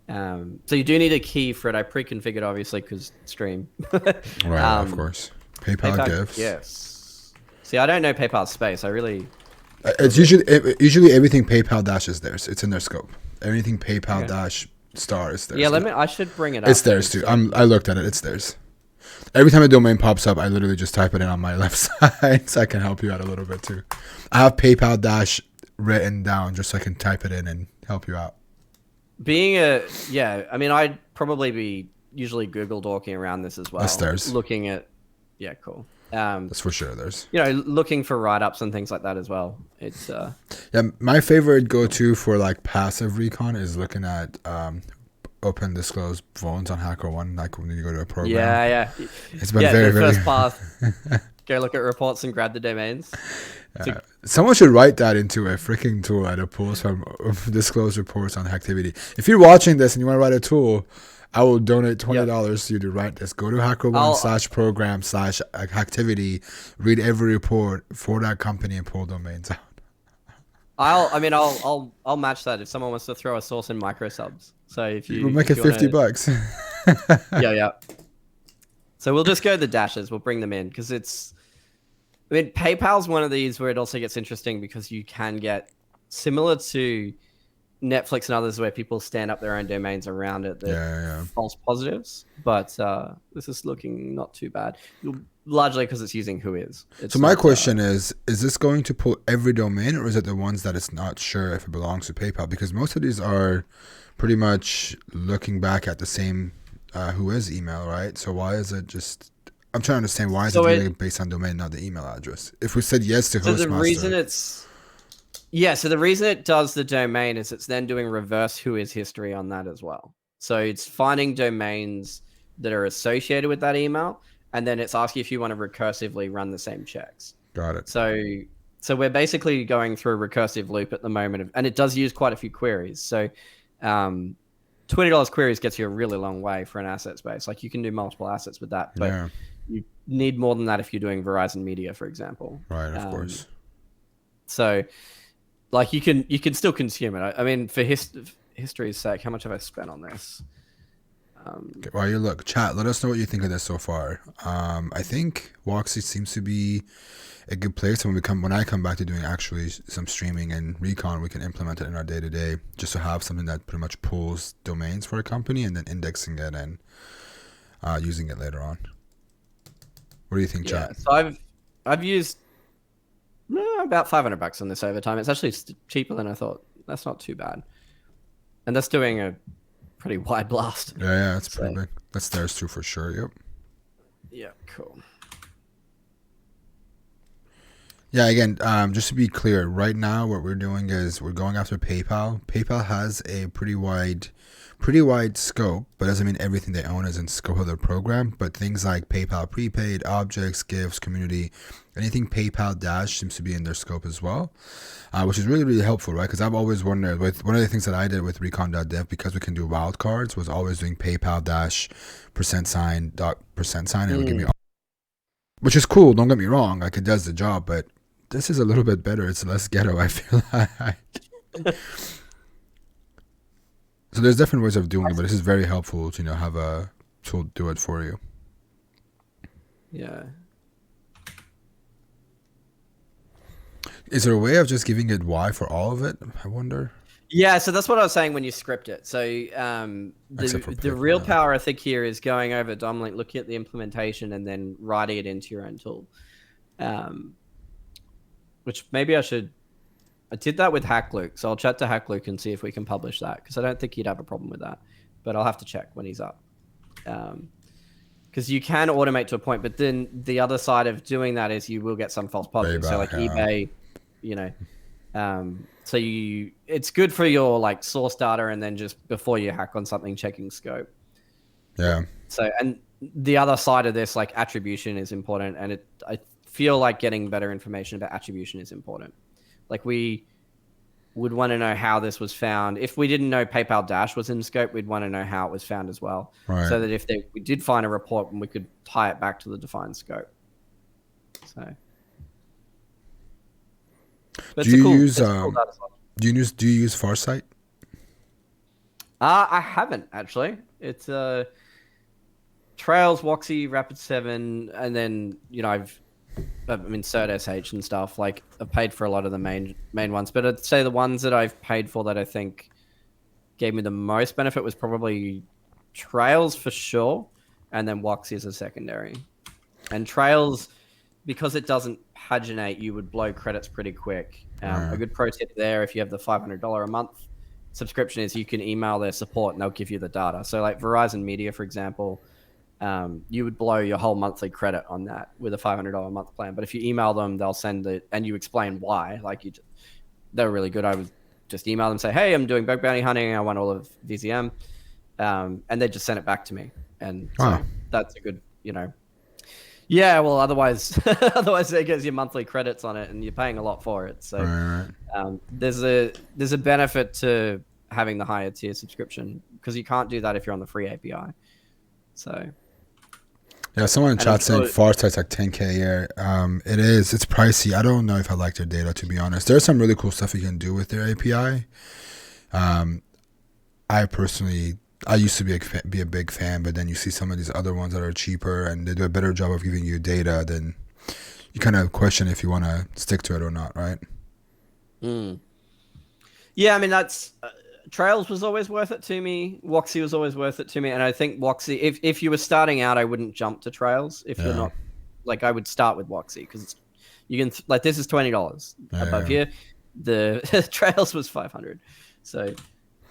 So you do need a key for it. I pre-configured obviously because stream. Right, of course. PayPal gifts. Yes. See, I don't know PayPal space. I really. It's usually everything PayPal dash is theirs. It's in their scope. Everything PayPal Okay. dash star is theirs. Yeah, I should bring it up. It's theirs too. I looked at it. It's theirs. Every time a domain pops up, I literally just type it in on my left side, so I can help you out a little bit too. I have PayPal dash written down just so I can type it in and help you out. I mean, I'd probably be usually Google dorking around this as well. That's theirs. Looking at, yeah, cool. That's for sure. There's. Looking for write-ups and things like that as well. It's Yeah, my favorite go-to for passive recon is looking at open disclose vulns on HackerOne, like when you go to a program. yeah. It's been the very first path. Go look at reports and grab the domains. Someone should write that into a freaking tool at a post from disclose reports on activity. If you're watching this and you want to write a tool, I will donate $20 to you to write this. Go to HackerOne/program/activity, read every report for that company and pull domains out. I'll match that if someone wants to throw a source in micro subs. So if you We'll make it $50. yeah. So we'll just go the dashes. We'll bring them in because PayPal's one of these where it also gets interesting because you can get similar to Netflix and others where people stand up their own domains around it. Yeah. False positives, but this is looking not too bad. Largely because it's using whois. So my question is this going to pull every domain or is it the ones that it's not sure if it belongs to PayPal? Because most of these are pretty much looking back at the same whois email, right? So why is it just... I'm trying to understand why is it doing it based on domain, not the email address? If we said yes to Hostmaster... So the reason it does the domain is it's then doing reverse whois history on that as well. So it's finding domains that are associated with that email, and then it's asking if you want to recursively run the same checks. Got it. So we're basically going through a recursive loop at the moment, and it does use quite a few queries. So $20 queries gets you a really long way for an asset space. You can do multiple assets with that, but you need more than that if you're doing Verizon Media, for example. Right, of course. So, you can still consume it. I mean, for history's sake, how much have I spent on this? Okay, while you look, chat, let us know what you think of this so far. I think Whoxy seems to be a good place. And when I come back to doing actually some streaming and recon, we can implement it in our day-to-day just to have something that pretty much pulls domains for a company and then indexing it and using it later on. What do you think, chat? So I've used about $500 on this over time. It's actually cheaper than I thought. That's not too bad. And that's doing a pretty wide blast. Yeah, that's pretty big. That's theirs too for sure. Yep. Yeah, cool. Yeah, again, just to be clear, right now what we're doing is we're going after PayPal. PayPal has a pretty wide scope, but doesn't mean everything they own is in scope of their program. But things like PayPal prepaid, objects, gifts, community, anything PayPal dash seems to be in their scope as well, which is really, really helpful, right? Because I've always wondered, with one of the things that I did with recon.dev, because we can do wildcards, was always doing PayPal dash %sign, and it would give me all, which is cool, don't get me wrong, it does the job, but this is a little bit better. It's less ghetto, I feel like. So there's different ways of doing it, but this is very helpful to have a tool do it for you. Yeah. Is there a way of just giving it Y for all of it? I wonder. Yeah, so that's what I was saying when you script it. So the real power, I think, here is going over DOM-link, looking at the implementation, and then writing it into your own tool. Which maybe I should I did that with HackLuke, so I'll chat to HackLuke and see if we can publish that, because I don't think he'd have a problem with that. But I'll have to check when he's up. Because you can automate to a point, but then the other side of doing that is you will get some false positives. So like eBay, you know, so it's good for your like source data, and then just before you hack on something, checking scope. Yeah. So, and the other side of this, like attribution is important, and I feel like getting better information about attribution is important. Like we would want to know how this was found. If we didn't know PayPal Dash was in scope, we'd want to know how it was found as well. Right. So that if we did find a report, we could tie it back to the defined scope. So, but do you use do you use Farsight? I haven't actually. It's Trails, Whoxy, Rapid7, and then I mean, CertSH and stuff. Like, I've paid for a lot of the main ones, but I'd say the ones that I've paid for that I think gave me the most benefit was probably Trails for sure, and then Whoxy as a secondary. And Trails, because it doesn't paginate, you would blow credits pretty quick. A good pro tip there, if you have the $500 a month subscription, is you can email their support and they'll give you the data. So like Verizon Media, for example, you would blow your whole monthly credit on that with a $500 a month plan. But if you email them, they'll send it, and you explain why. Like they're really good. I would just email them, say, "Hey, I'm doing bug bounty hunting. I want all of VZM," and they just send it back to me. And so that's a good, Yeah, well, otherwise it gets your monthly credits on it, and you're paying a lot for it. So there's a benefit to having the higher tier subscription, because you can't do that if you're on the free API. So. Yeah, someone in chat saying Farsight's like 10K a year. It's pricey. I don't know if I like their data, to be honest. There's some really cool stuff you can do with their API. I used to be a big fan, but then you see some of these other ones that are cheaper and they do a better job of giving you data, then you kind of question if you want to stick to it or not, right? Yeah, I mean, that's... Trails was always worth it to me. Whoxy was always worth it to me. And I think Whoxy, if you were starting out, I wouldn't jump to Trails. If you're not, like, I would start with Whoxy, because you can, like, this is $20 above here. The Trails was $500. So,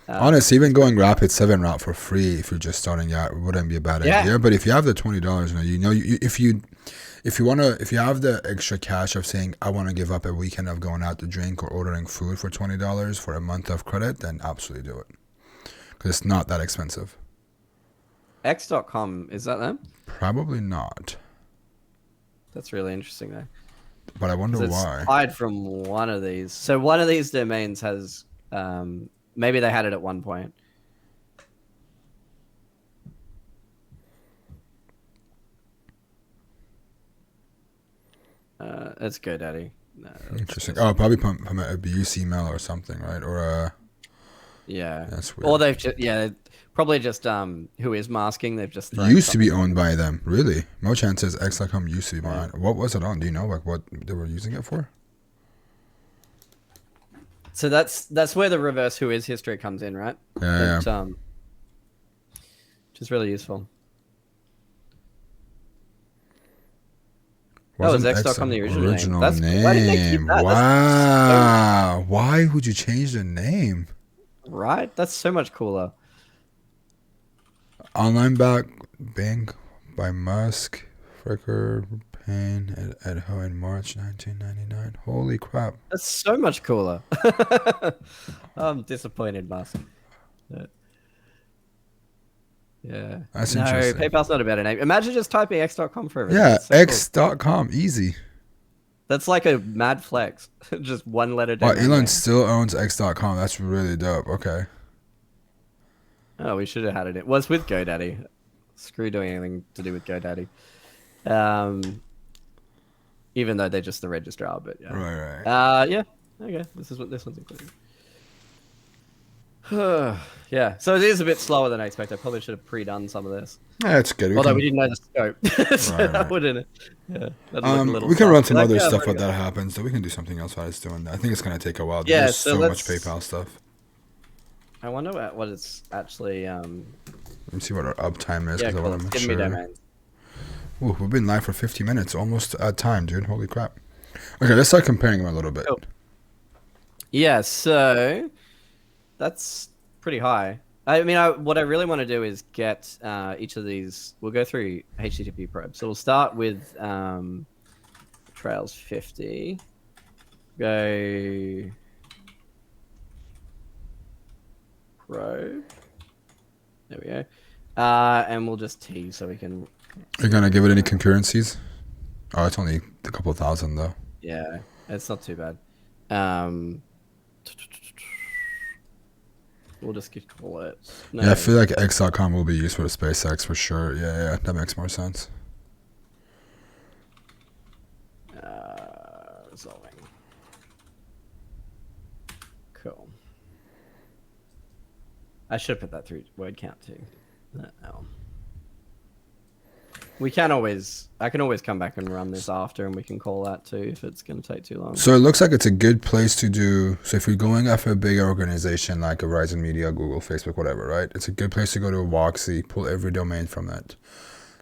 honestly, even going Rapid 7 route for free, if you're just starting out, wouldn't be a bad idea. But if you have the $20, if you have the extra cash of saying, I want to give up a weekend of going out to drink or ordering food for $20 for a month of credit, then absolutely do it. Because it's not that expensive. X.com, is that them? Probably not. That's really interesting, though. But I wonder why. It's tied from one of these. So one of these domains has, maybe they had it at one point. That's GoDaddy. No, interesting. Oh, probably from an abuse email or something, right? Or yeah, that's weird. Or they've just probably just who is masking. They've just used to be owned by them. Really, Mochan says X.com used to be mine. What was it on? Do you know like what they were using it for? So that's where the reverse who is history comes in, right? Yeah. Which is really useful. Wasn't was X.com the original name? name. Why did they keep that? Wow. Why would you change the name? Right? That's so much cooler. Online bank by Musk, Fricker, Payne, at Ho in March 1999. Holy crap. That's so much cooler. I'm disappointed, Musk. Yeah. That's interesting. PayPal's not a better name. Imagine just typing X.com for everything. Yeah, so X.com. Cool. Easy. That's like a mad flex. Just one letter down. Elon still owns X.com. That's really dope. Okay. Oh, we should have had it. It was with GoDaddy. Screw doing anything to do with GoDaddy. Even though they're just the registrar, but yeah. Right. Yeah. Okay. This is what this one's including. Yeah, so it is a bit slower than I expected. I probably should have pre-done some of this. Yeah, it's good. Although we didn't know the scope, so that wouldn't. Yeah, we can run some other stuff when that happens. So we can do something else while it's doing that. I think it's gonna take a while. Yeah, there's so much PayPal stuff. I wonder what it's actually. Let me see what our uptime is. Yeah, I want to make give me domains. Ooh, we've been live for 50 minutes, almost at time, dude. Holy crap. Okay, let's start comparing them a little bit. Cool. Yeah, so that's pretty high. I mean, what I really want to do is get each of these. We'll go through HTTP probes. So we'll start with Trails 50. Go probe. There we go. And we'll just T so we can. Are you gonna give it any concurrencies? Oh, it's only a couple thousand though. Yeah, it's not too bad. We'll just call it. No. Yeah, I feel like X.com will be used for the SpaceX for sure. Yeah, that makes more sense. Resolving. Cool. I should put that through word count too. No. We can always. I can always come back and run this after, and we can call that too if it's going to take too long. So it looks like it's a good place to do. So if you're going after a bigger organization like a Verizon Media, Google, Facebook, whatever, right? It's a good place to go to a Whoxy, pull every domain from it,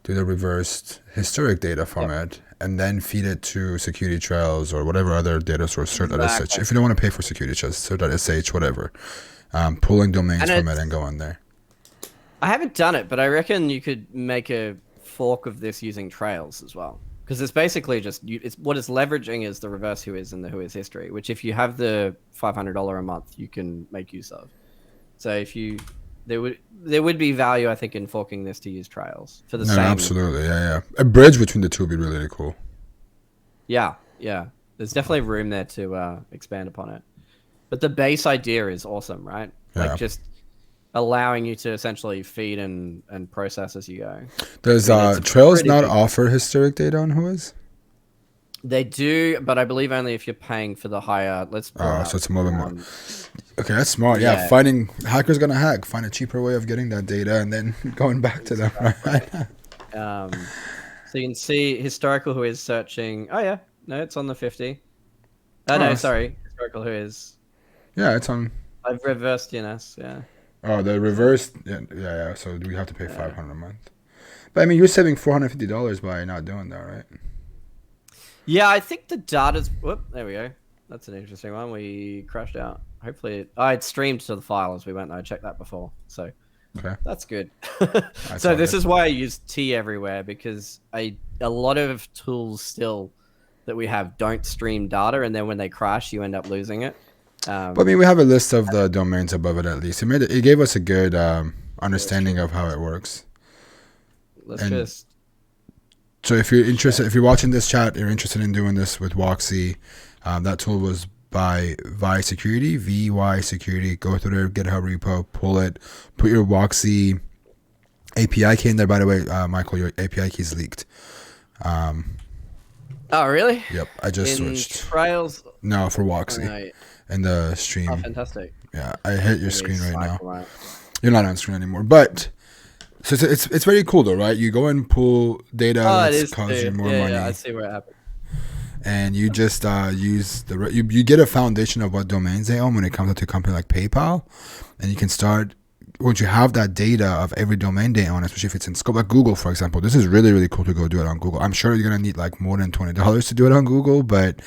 do the reversed historic data from it, and then feed it to SecurityTrails or whatever other data source, cert.sh. If you don't want to pay for SecurityTrails, cert.sh, whatever. Pulling domains from it and going there. I haven't done it, but I reckon you could make a fork of this using Trails as well, because it's basically just it's what it's leveraging is the reverse whois and the whois history, which if you have the $500 a month, you can make use of. So if you there would be value, I think, in forking this to use Trails for the same. Absolutely, yeah. A bridge between the two would be really, really cool. Yeah. There's definitely room there to expand upon it, but the base idea is awesome, right? Yeah. Like just allowing you to essentially feed and process as you go. Does Trails not offer historic data on whois? They do, but I believe only if you're paying for the higher. So it's more than more. Okay, that's smart. Yeah, finding hackers gonna hack, find a cheaper way of getting that data, and then going back to them. Right? So you can see historical whois searching. Oh yeah, no, it's on the 50. No, sorry, historical whois. Yeah, it's on. I've reversed DNS. Yeah. Oh, the reverse. Yeah. So we have to pay $500 a month. But I mean, you're saving $450 by not doing that, right? Yeah, I think the data's. Whoop, there we go. That's an interesting one. We crashed out. Hopefully, it streamed to the file as we went. I checked that before, so okay, that's good. So this is why I use T everywhere, because a lot of tools still that we have don't stream data, and then when they crash, you end up losing it. But I mean, we have a list of the domains above it at least. It gave us a good understanding of how it works. So if you're interested, if you're watching this chat, you're interested in doing this with Whoxy, that tool was by VY Security, VY Security. Go through their GitHub repo, pull it, put your Whoxy API key in there. By the way, Michael, your API key is leaked. Oh, really? Yep, I just switched. Trails? No, for Whoxy. Right. In the stream. Oh, fantastic. Yeah, I hit your screen right now. You're not on screen anymore, but so it's very cool though, right? You go and pull data that's causing you more money. Yeah, I see where it happened. And you just use you get a foundation of what domains they own when it comes to a company like PayPal, and you can start once you have that data of every domain they own, especially if it's in scope, like Google, for example. This is really, really cool to go do it on Google. I'm sure you're gonna need like more than $20 to do it on Google, but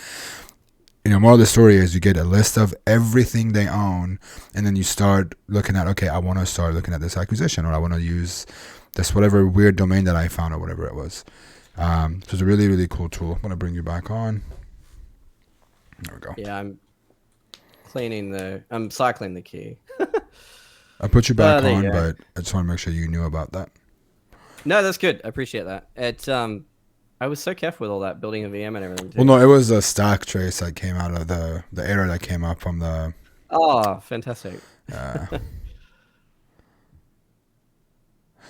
moral of the story is you get a list of everything they own, and then you start looking at, okay, I want to start looking at this acquisition, or I want to use this whatever weird domain that I found, or whatever it was. So it's a really, really cool tool. I'm going to bring you back on. There we go. Yeah, I'm cycling the key. I put you back on, but I just want to make sure you knew about that. No, that's good. I appreciate that. I was so careful with all that, building a VM and everything too. Well, no, it was a stack trace that came out of the error that came up from the... Oh, fantastic.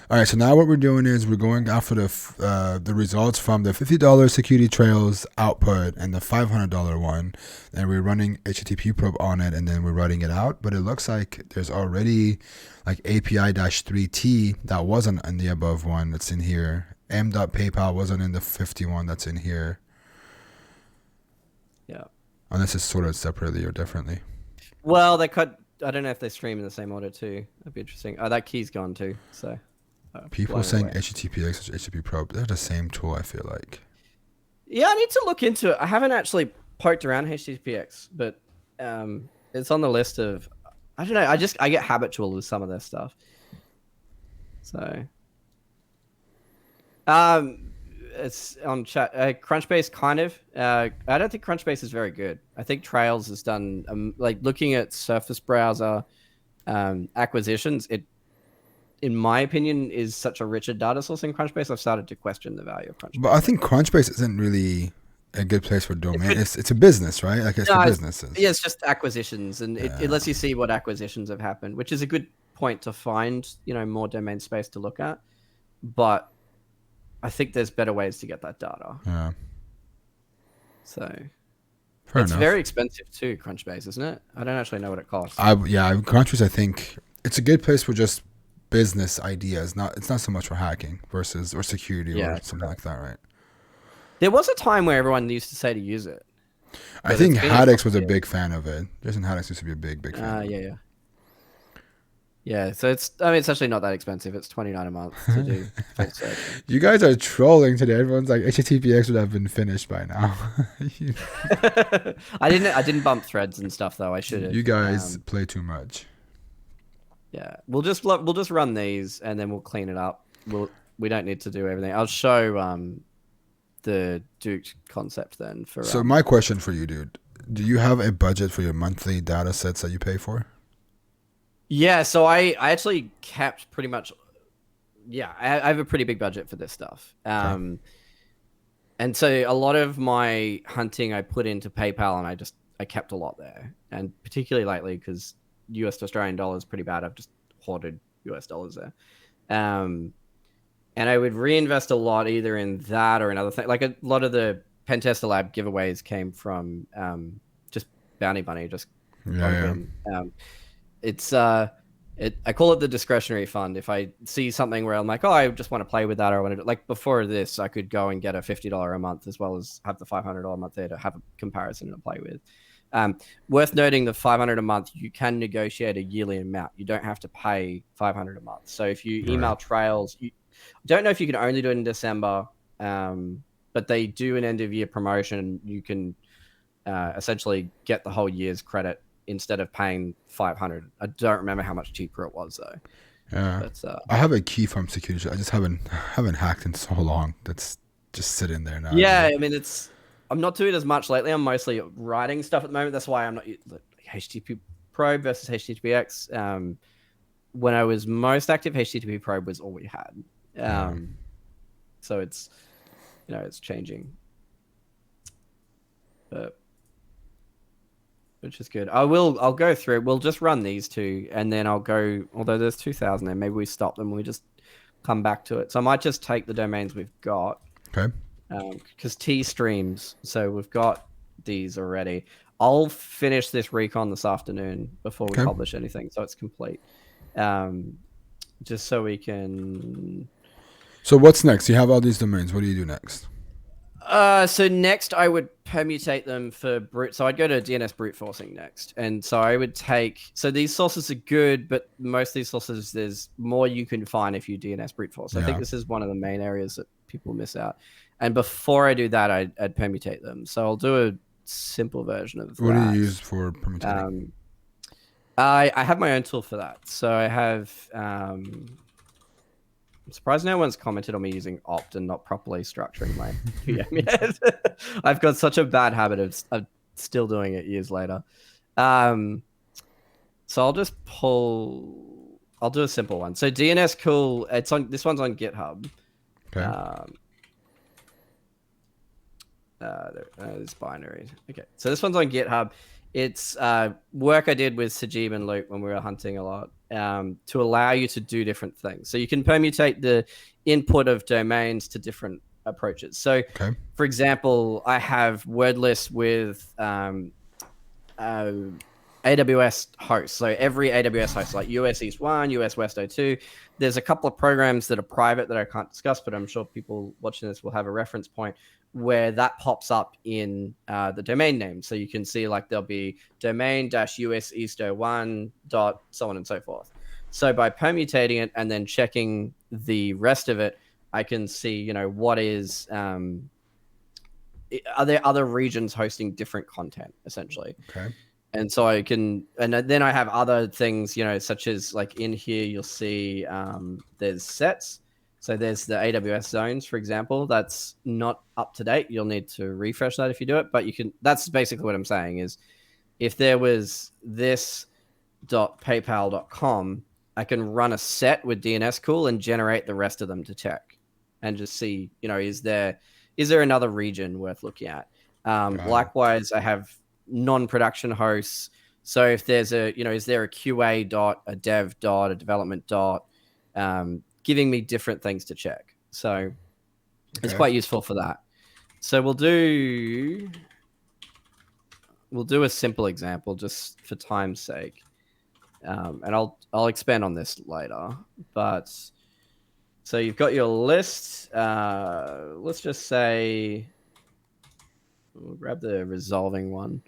All right, so now what we're doing is we're going after the results from the $50 SecurityTrails output and the $500 one, and we're running HTTP probe on it, and then we're writing it out. But it looks like there's already like API-3T that wasn't in the above one that's in here. M.PayPal wasn't in the 51 that's in here. Yeah. Unless it's sorted separately or differently. Well, they could. I don't know if they stream in the same order too. That'd be interesting. Oh, that key's gone too. So. People saying HTTPX or HTTP probe, they're the same tool, I feel like. Yeah, I need to look into it. I haven't actually poked around HTTPX, but It's on the list of. I don't know. I get habitual with some of this stuff. So, it's on chat. Crunchbase kind of. I don't think Crunchbase is very good. I think Trails has done like looking at Surface browser acquisitions. It, in my opinion, is such a richer data source in Crunchbase. I've started to question the value of Crunchbase. But I think Crunchbase isn't really a good place for domain. It's a business, right? Like it's for businesses. Yeah, it's just acquisitions, and it lets you see what acquisitions have happened, which is a good point to find, more domain space to look at. But I think there's better ways to get that data. Yeah. So Fair it's enough. very expensive too, Crunchbase, isn't it? I don't actually know what it costs. Crunchbase, I think it's a good place for just business ideas. It's not so much for hacking or security or something like that, right? There was a time where everyone used to say to use it. I think Haddix was a big fan of it. Jason Haddix used to be a big fan. Yeah. Yeah, so it's actually not that expensive. It's $29 a month to do full search. You guys are trolling today. Everyone's like, HTTPX would have been finished by now. I didn't bump threads and stuff though. I should have. You guys play too much. Yeah, we'll just run these and then we'll clean it up. We don't need to do everything. I'll show the Duke concept then for. So my question for you, dude, do you have a budget for your monthly data sets that you pay for? Yeah, so I actually kept pretty much. Yeah, I have a pretty big budget for this stuff. And so a lot of my hunting I put into PayPal, and I kept a lot there, and particularly lately because US to Australian dollar is pretty bad. I've just hoarded US dollars there. And I would reinvest a lot either in that or in other things. Like a lot of the Pentester Lab giveaways came from just Bounty Bunny. Just it's I call it the discretionary fund. If I see something where I'm like, oh, I just want to play with that, or I want to like before this, I could go and get a $50 a month as well as have the $500 a month there to have a comparison to play with. Worth noting, the $500 a month, you can negotiate a yearly amount. You don't have to pay $500 a month. So if you email Trails, I don't know if you can only do it in December, but they do an end of year promotion. You can essentially get the whole year's credit instead of paying $500. I don't remember how much cheaper it was though. Yeah, but, I have a key from SecurityTrails. I just haven't hacked in so long. That's just sitting there now. Yeah, I mean I'm not doing as much lately. I'm mostly writing stuff at the moment. That's why I'm not HTTP Probe versus HTTPX. When I was most active, HTTP Probe was all we had. So it's it's changing, but which is good. I'll go through. We'll just run these two, and then I'll go. Although there's 2,000 there, maybe we stop them. And we just come back to it. So I might just take the domains we've got. Okay. Because T streams, so we've got these already. I'll finish this recon this afternoon before we publish anything, so it's complete. Just so we can. So what's next? You have all these domains. What do you do next? So next I would permutate them for brute. So I'd go to DNS brute forcing next, and so I would take. So these sources are good, but most of these sources, there's more you can find if you DNS brute force. I think this is one of the main areas that people miss out. And before I do that, I'd permutate them. So I'll do a simple version of that. What do you use for permutating? I have my own tool for that. So I have. I'm surprised no one's commented on me using opt and not properly structuring my VM yet. I've got such a bad habit of still doing it years later. So I'll just I'll do a simple one. So DNS cool. This one's on GitHub. Okay. This binary. Okay. So this one's on GitHub. It's work I did with Sajib and Luke when we were hunting a lot to allow you to do different things. So you can permutate the input of domains to different approaches. So, for example, I have wordless with AWS hosts. So every AWS host, like US East 1, US West 02, there's a couple of programs that are private that I can't discuss, but I'm sure people watching this will have a reference point where that pops up in the domain name. So you can see like there'll be domain-US East 01 dot so on and so forth. So by permutating it and then checking the rest of it, I can see, what is, are there other regions hosting different content essentially? Okay. And so I can, and then I have other things, such as like in here, you'll see there's sets. So there's the AWS zones, for example, that's not up to date. You'll need to refresh that if you do it, but you can, that's basically what I'm saying is if there was this.paypal.com, I can run a set with DNS cool and generate the rest of them to check and just see, is there another region worth looking at? Likewise, I have non-production hosts. So if there's is there a QA dot, a dev dot, a development dot, giving me different things to check. So it's quite useful for that. So we'll do a simple example just for time's sake. And I'll expand on this later, but so you've got your list. Let's just say we'll grab the resolving one.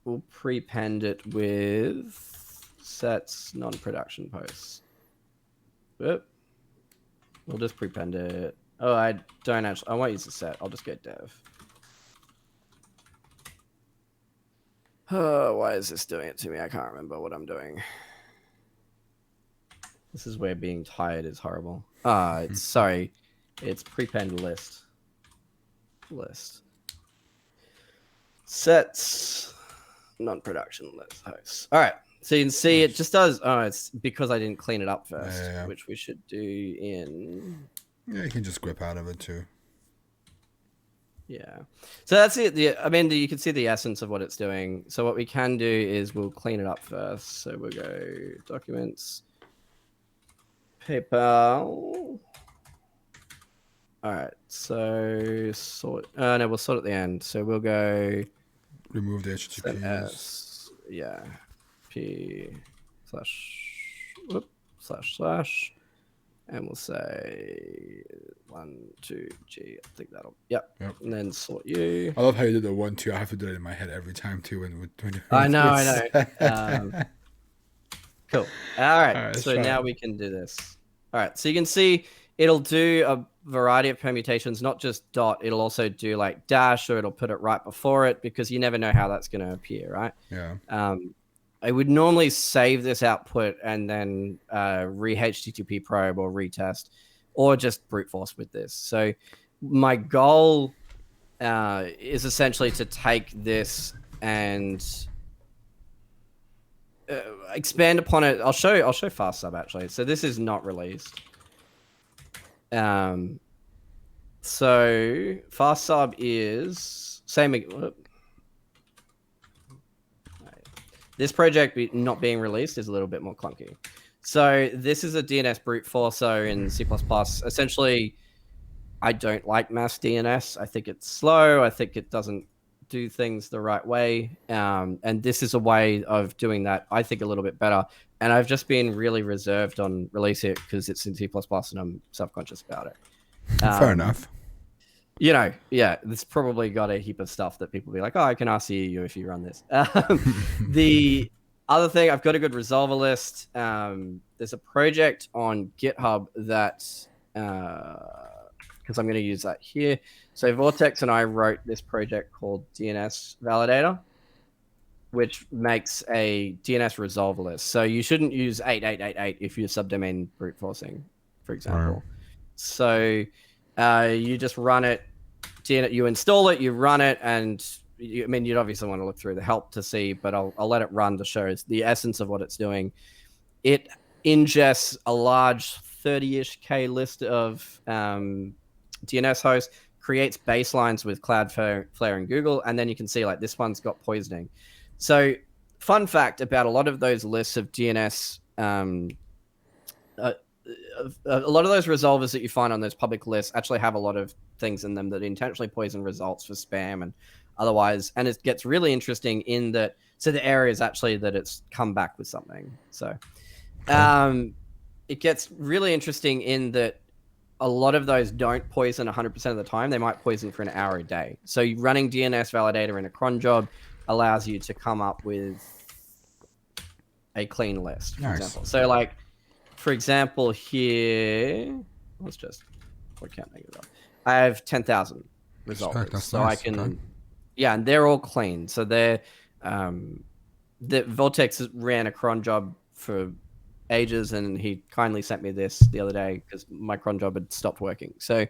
We'll prepend it with sets non-production posts. Whoop. We'll just prepend it. Oh, I won't use the set. I'll just go dev. Oh, why is this doing it to me? I can't remember what I'm doing. This is where being tired is horrible. Sorry. It's prepend list. Sets non-production list hosts. All right. So you can see it just does. Oh, it's because I didn't clean it up first, which we should do in. Yeah, you can just grip out of it too. Yeah. So that's it. You can see the essence of what it's doing. So what we can do is we'll clean it up first. So we'll go documents, PayPal. All right. So sort. No, we'll sort at the end. So we'll go. Remove the HTTPs. Yeah. P// and we'll say 1, 2, G. I think that'll. Yep. And then sort you. I love how you did the 1, 2. I have to do it in my head every time too. I know. Cool. All right. So now we can do this. All right. So you can see it'll do a variety of permutations, not just dot. It'll also do like dash, or it'll put it right before it because you never know how that's going to appear, right? Yeah. I would normally save this output and then re-HTTP probe or retest, or just brute force with this. So my goal is essentially to take this and expand upon it. I'll show fast sub actually. So this is not released. So fast sub is same. This project not being released is a little bit more clunky. So this is a DNS brute forcer in C++. Essentially, I don't like mass DNS. I think it's slow. I think it doesn't do things the right way. And this is a way of doing that, I think, a little bit better. And I've just been really reserved on releasing it because it's in C++ and I'm self-conscious about it. Fair enough. This probably got a heap of stuff that people be like, oh, I can RCE you if you run this. The other thing, I've got a good resolver list. There's a project on GitHub that, because I'm going to use that here. So Vortex and I wrote this project called DNS Validator, which makes a DNS resolver list. So you shouldn't use 8888 if you're subdomain brute forcing, for example. Right. So you just run it, you install it, you run it, and you'd obviously want to look through the help to see, but I'll let it run to show the essence of what it's doing. It ingests a large 30-ish K list of DNS hosts, creates baselines with Cloudflare and Google, and then you can see like this one's got poisoning. So fun fact about a lot of those lists of DNS, a lot of those resolvers that you find on those public lists actually have a lot of things in them that intentionally poison results for spam and otherwise. And it gets really interesting in that. So the area is actually that it's come back with something. So it gets really interesting in that a lot of those don't poison 100% of the time. They might poison for an hour a day. So running DNS validator in a cron job allows you to come up with a clean list, for example. So like, for example, here, let's just, what count I have 10,000 results. That's so nice. I can, Yeah, and they're all clean. So they're the Vortex ran a cron job for ages, and he kindly sent me this the other day because my cron job had stopped working. So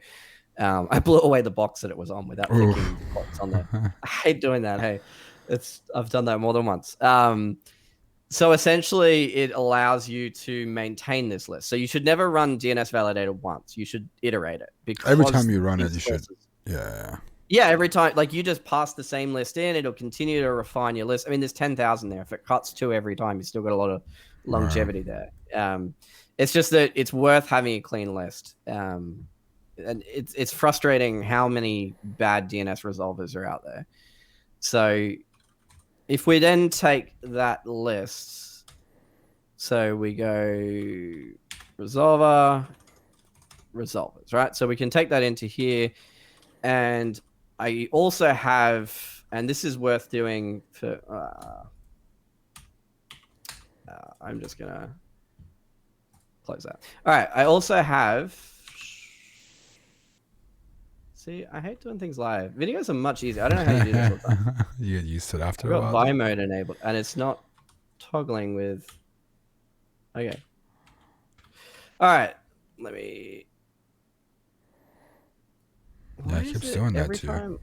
I blew away the box that it was on without thinking what's on there. I hate doing that. Hey, I've done that more than once. So essentially, it allows you to maintain this list. So you should never run DNS validator once. You should iterate it because Every time you run it, you should. Yeah, every time, like you just pass the same list in, it'll continue to refine your list. I mean, there's 10,000 there. If it cuts 2 every time, you still got a lot of longevity there. It's just that it's worth having a clean list. And it's frustrating how many bad DNS resolvers are out there. So if we then take that list, so we go resolvers, right? So we can take that into here, and I also have, and this is worth doing for, I'm just going to close that. All right. I also have, see, I hate doing things live. Videos are much easier. I don't know how you do this all the time. You get used to it after I've a got while. Vi mode enabled, and it's not toggling with, okay. All right. Let me, Yeah, it keeps doing that too.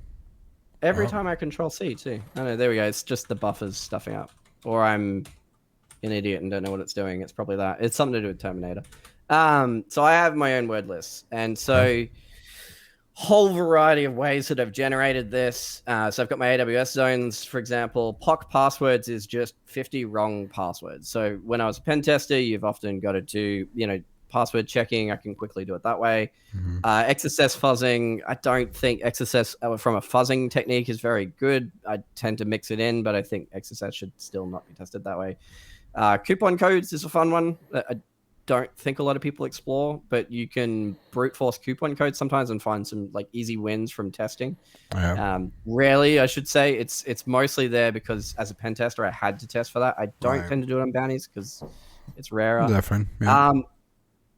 Every time I control C too. Oh no, there we go. It's just the buffers stuffing up. Or I'm an idiot and don't know what it's doing. It's probably that. It's something to do with Terminator. So I have my own word lists. And so whole variety of ways that I've generated this. So I've got my AWS zones, for example. POC passwords is just 50 wrong passwords. So when I was a pen tester, you've often got to do, password checking. I can quickly do it that way. XSS fuzzing, I don't think XSS from a fuzzing technique is very good. I tend to mix it in, but I think XSS should still not be tested that way. Coupon codes is a fun one. I don't think a lot of people explore, but you can brute force coupon codes sometimes and find some like easy wins from testing. Rarely, I should say. It's mostly there because as a pen tester, I had to test for that. I don't tend to do it on bounties because it's rarer. Different. Yeah.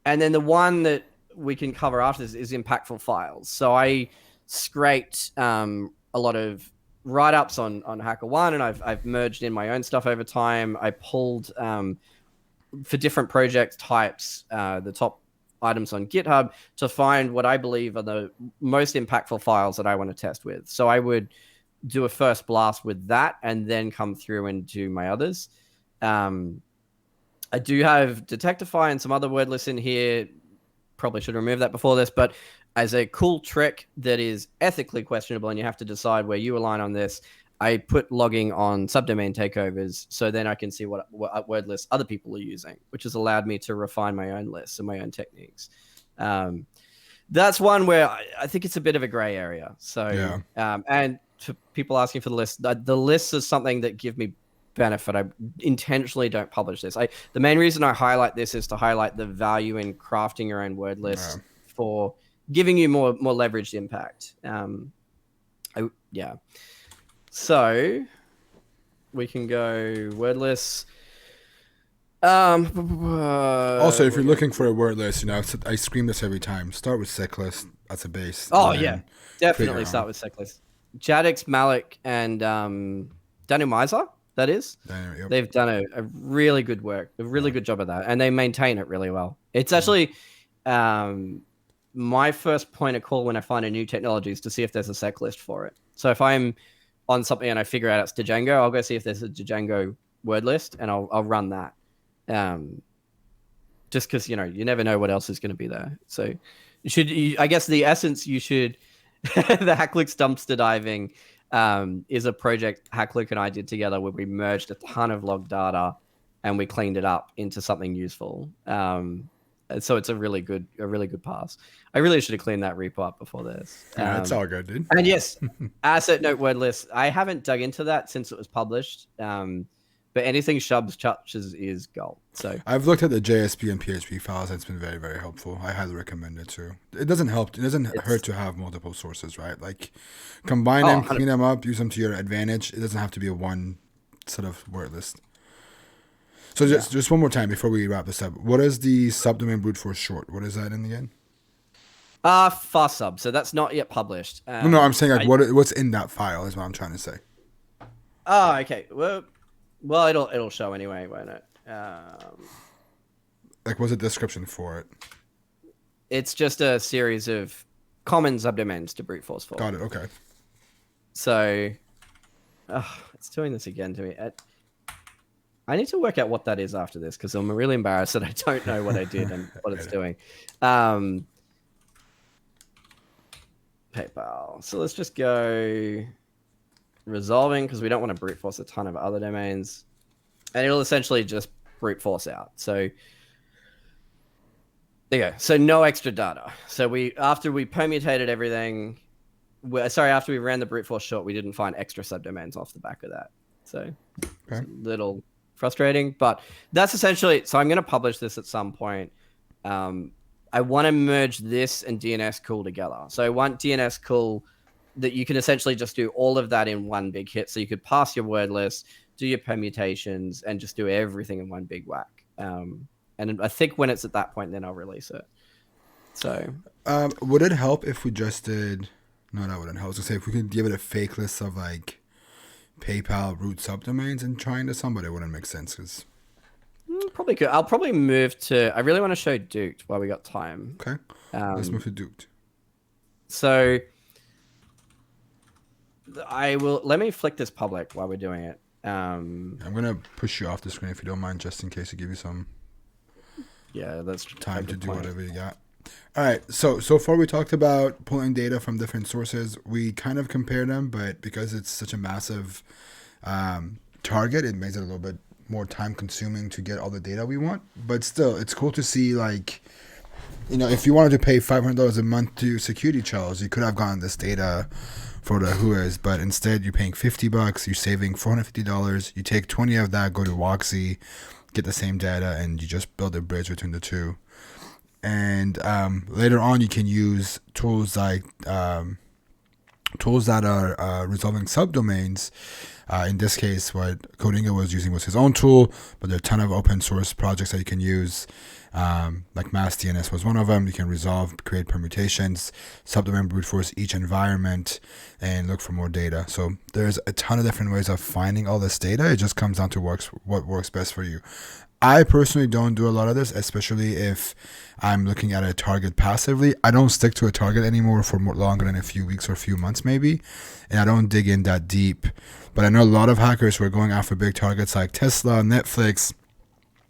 And then the one that we can cover after this is impactful files. So I scraped a lot of write-ups on HackerOne, and I've merged in my own stuff over time. I pulled for different project types the top items on GitHub to find what I believe are the most impactful files that I want to test with. So I would do a first blast with that and then come through and do my others. I do have Detectify and some other word lists in here. Probably should remove that before this, but as a cool trick that is ethically questionable and you have to decide where you align on this, I put logging on subdomain takeovers so then I can see what word lists other people are using, which has allowed me to refine my own lists and my own techniques. That's one where I think it's a bit of a gray area. So, and to people asking for the list, the lists is something that give me benefit. I intentionally don't publish this. The main reason I highlight this is to highlight the value in crafting your own word list for giving you more leveraged impact. So we can go word lists. Also, if you're looking for a word list, I scream this every time. Start with sec list as a base. Oh yeah, definitely start with sec list. Jadix, Malik, and Daniel Miser. That is, they've done a really good good job of that, and they maintain it really well. It's actually my first point of call when I find a new technology is to see if there's a sec list for it. So if I'm on something and I figure out it's Django, I'll go see if there's a Django word list, and I'll run that. Just because you never know what else is going to be there. So I guess the essence you should the Hackluke's dumpster diving. Is a project Hackluke and I did together where we merged a ton of log data and we cleaned it up into something useful. So it's a really good pass. I really should have cleaned that repo up before this. It's all good, dude. And yes, asset note word list. I haven't dug into that since it was published. But anything Shubs touches is gold. So I've looked at the JSP and PHP files. And it's been very, very helpful. I highly recommend it too. It doesn't help. It doesn't hurt to have multiple sources, right? Like combine them, clean them up, use them to your advantage. It doesn't have to be a one sort of word list. So just one more time before we wrap this up. What is the subdomain brute force short? What is that in the end? Fast sub. So that's not yet published. No, I'm saying like what's in that file is what I'm trying to say. Oh, okay. Well, it'll show anyway, won't it? Like, what's the description for it? It's just a series of common subdomains to brute force for. Got it. Okay. So, it's doing this again to me. I need to work out what that is after this because I'm really embarrassed that I don't know what I did and what it's doing. PayPal. So let's just go resolving because we don't want to brute force a ton of other domains. And it'll essentially just brute force out. So there you go. So no extra data. So after we permutated everything, after we ran the brute force short, we didn't find extra subdomains off the back of that. So it's a little frustrating, but that's essentially. So I'm going to publish this at some point. I want to merge this and DNS cool together. So I want DNS cool that you can essentially just do all of that in one big hit. So you could pass your word list, do your permutations, and just do everything in one big whack. And I think when it's at that point, then I'll release it. So would it help if we just did? No, that wouldn't help. So say if we could give it a fake list of like PayPal root subdomains and trying to some, but it wouldn't make sense because. Probably could. I'll probably move to. I really want to show Duked while we got time. Okay. Let's move to Duked. So I will. Let me flick this public while we're doing it. I'm gonna push you off the screen if you don't mind, just in case to give you some. Yeah, that's time to do whatever you got. All right. So far we talked about pulling data from different sources. We kind of compare them, but because it's such a massive target, it makes it a little bit more time consuming to get all the data we want. But still, it's cool to see, like, you know, if you wanted to pay $500 a month to SecurityTrails, you could have gotten this data for the Whois, but instead you're paying $50, you're saving $450. You take 20 of that, go to Whoxy, get the same data, and you just build a bridge between the two. And later on, you can use tools like tools that are resolving subdomains. In this case, what Codingo was using was his own tool, but there are a ton of open source projects that you can use. Like MassDNS was one of them. You can resolve, create permutations, subdomain brute force each environment, and look for more data. So there's a ton of different ways of finding all this data. It just comes down to what works best for you. I personally don't do a lot of this, especially if I'm looking at a target passively. I don't stick to a target anymore for longer than a few weeks or a few months maybe, and I don't dig in that deep. But I know a lot of hackers who are going after big targets like Tesla, Netflix,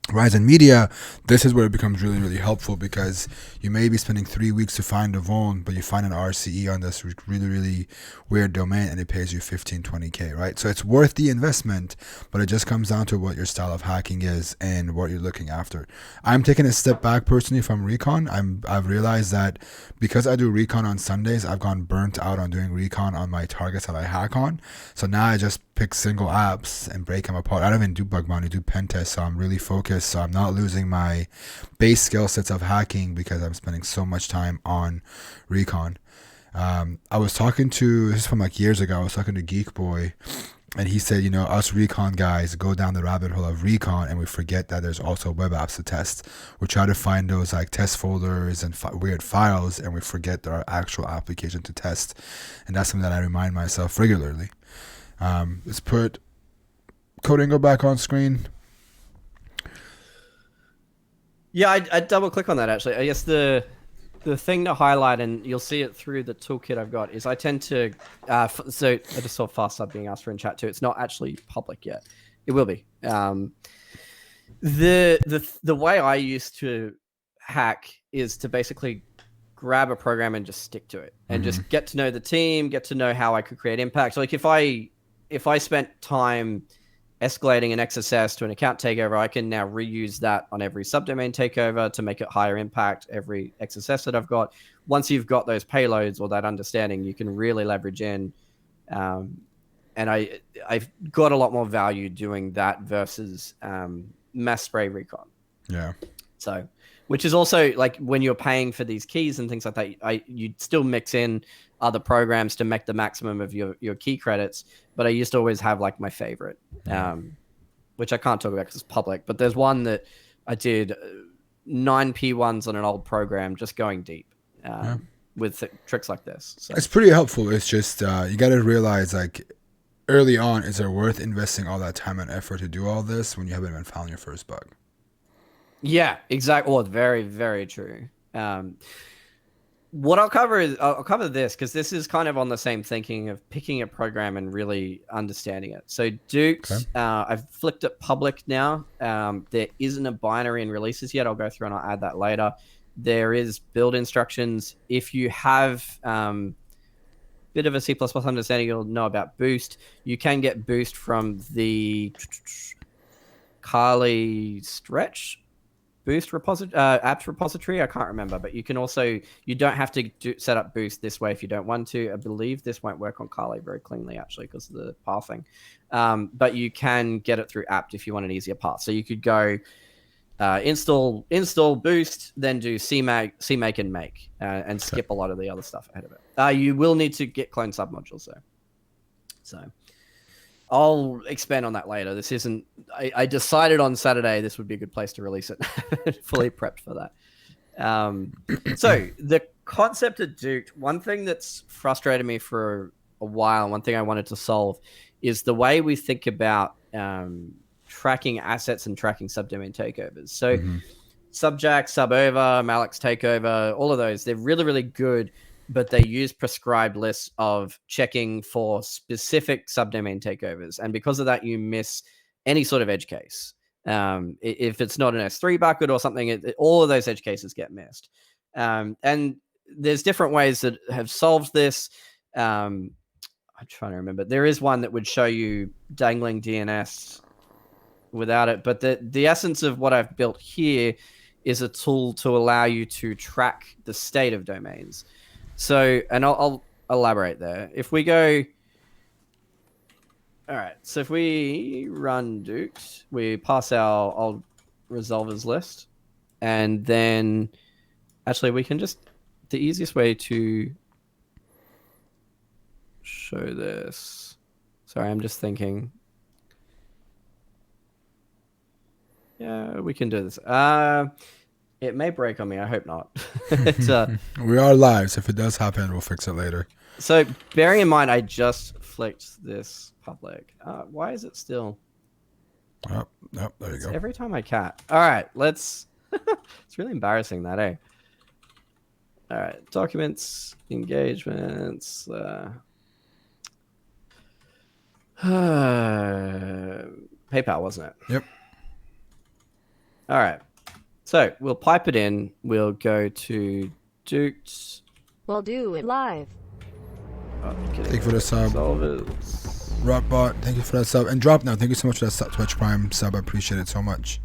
Verizon Media. This is where it becomes really, really helpful because you may be spending 3 weeks to find a vuln, but you find an RCE on this really, really weird domain and it pays you 15, 20K, right? So it's worth the investment, but it just comes down to what your style of hacking is and what you're looking after. I'm taking a step back personally from Recon. I've realized that because I do Recon on Sundays, I've gone burnt out on doing Recon on my targets that I hack on. So now I just pick single apps and break them apart. I don't even do bug bounty, I do pen tests, so I'm really focused. So I'm not losing my base skill sets of hacking because I'm spending so much time on Recon. I was talking to, this is from like years ago, I was talking to Geek Boy, and he said, you know, us Recon guys go down the rabbit hole of Recon and we forget that there's also web apps to test. We try to find those like test folders and weird files, and we forget there are actual applications to test. And that's something that I remind myself regularly. Let's put Codingo back on screen. Yeah, I double click on that actually. I guess the thing to highlight, and you'll see it through the toolkit I've got, is I tend to so I just saw fast sub being asked for in chat too. It's not actually public yet. It will be. The way I used to hack is to basically grab a program and just stick to it and just get to know the team, get to know how I could create impact. So like if I spent time escalating an XSS to an account takeover, I can now reuse that on every subdomain takeover to make it higher impact every XSS that I've got. Once you've got those payloads or that understanding, you can really leverage in. And I've got a lot more value doing that versus mass spray recon. Yeah. So, which is also like when you're paying for these keys and things like that, you'd still mix in other programs to make the maximum of your key credits. But I used to always have like my favorite, which I can't talk about because it's public. But there's one that I did 9 P1s on an old program, just going deep. with tricks like this. So. It's pretty helpful. It's just you got to realize, like, early on, is it worth investing all that time and effort to do all this when you haven't even found your first bug? Yeah, exactly. Well, very, very true. What I'll cover is I'll cover this because this is kind of on the same thinking of picking a program and really understanding it. So Dukes, Okay. I've flicked it public now. There isn't a binary in releases yet. I'll go through and I'll add that later. There is build instructions. If you have bit of a C++ understanding, you'll know about Boost. You can get Boost from the Kali Stretch Boost apps repository. I can't remember, but you can also, you don't have to set up Boost this way if you don't want to. I believe this won't work on Kali very cleanly, actually, because of the pathing. But you can get it through apt if you want an easier path. So you could go install Boost, then do CMake and make, and skip a lot of the other stuff ahead of it. You will need to get clone submodules though. So I'll expand on that later. This isn't. I decided on Saturday this would be a good place to release it. Fully prepped for that. So the concept of Duke. One thing that's frustrated me for a while, one thing I wanted to solve, is the way we think about tracking assets and tracking subdomain takeovers. So Subjack, Subover, Malix takeover, all of those, they're really, really good, but they use prescribed lists of checking for specific subdomain takeovers. And because of that, you miss any sort of edge case. If it's not an S3 bucket or something, all of those edge cases get missed. And there's different ways that have solved this. I'm trying to remember. There is one that would show you dangling DNS without it. But the essence of what I've built here is a tool to allow you to track the state of domains. So, and I'll elaborate there. If we go, all right. So if we run Dukes, we pass our old resolvers list, and then actually we can just, the easiest way to show this. Sorry, I'm just thinking. Yeah, we can do this. It may break on me. I hope not. We are live, so if it does happen, we'll fix it later. So bearing in mind, I just flicked this public. Why is it still? Oh, there you go. Every time I cat. All right, let's. It's really embarrassing that, eh? All right, documents, engagements. PayPal, wasn't it? Yep. All right. So we'll pipe it in. We'll go to Dukes. We'll do it live. Thank you for the sub. Solvers. Rockbot, thank you for that sub. And Drop Now, thank you so much for that Twitch Prime sub. I appreciate it so much.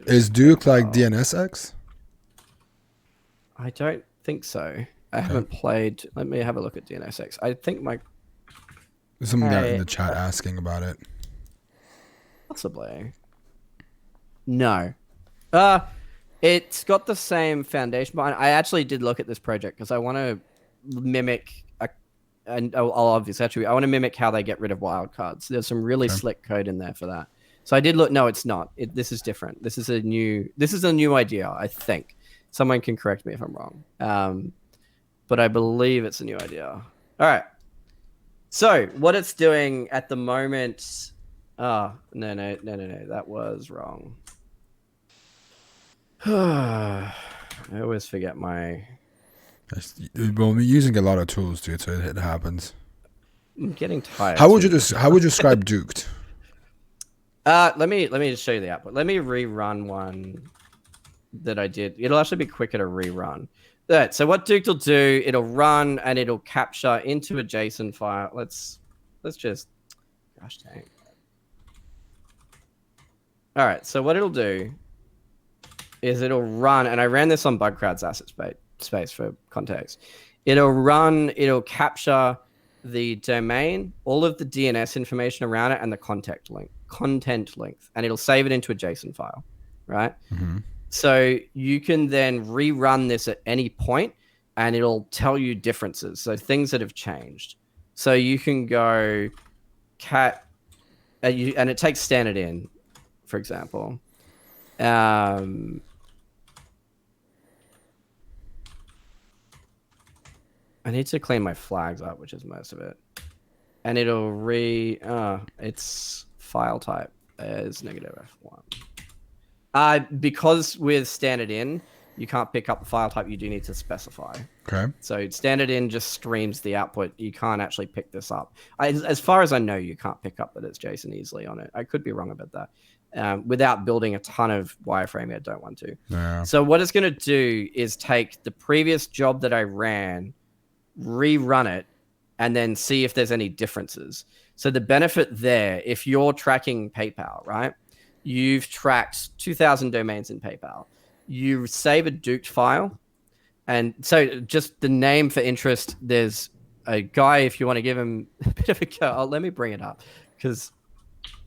Is Duke like DNSX? I don't think so. I haven't played. Let me have a look at DNSX. I think my. There's someone there in the chat asking about it. Possibly. No. It's got the same foundation behind. I actually did look at this project because I want to mimic I want to mimic how they get rid of wildcards. There's some really slick code in there for that. So I did look. No, it's not. This is different. This is a new idea, I think. Someone can correct me if I'm wrong. But I believe it's a new idea. All right. So what it's doing at the moment. No. That was wrong. I always forget my. Well, we're using a lot of tools, dude, so it happens. I'm getting tired. How would you describe Duked? Let me just show you the output. Let me rerun one that I did. It'll actually be quicker to rerun. Right, so what Duke will do, it'll run and it'll capture into a JSON file. Let's just, gosh dang. All right, so what it'll do is it'll run, and I ran this on Bugcrowd's asset space for context. It'll capture the domain, all of the DNS information around it, and the content length, and it'll save it into a JSON file, right? Mm-hmm. So you can then rerun this at any point, and it'll tell you differences, so things that have changed. So you can go cat, and it takes standard in, for example. I need to clean my flags up, which is most of it. And it'll its file type is -F1. Because with standard in, you can't pick up the file type. You do need to specify. Okay. So standard in just streams the output. You can't actually pick this up. As far as I know, you can't pick up that it's JSON easily on it. I could be wrong about that. Without building a ton of wireframing, I don't want to. Yeah. So what it's going to do is take the previous job that I ran, rerun it, and then see if there's any differences. So the benefit there, if you're tracking PayPal, right? You've tracked 2,000 domains in PayPal. You save a duked file. And so just the name for interest, there's a guy, if you want to give him a bit of a go, let me bring it up because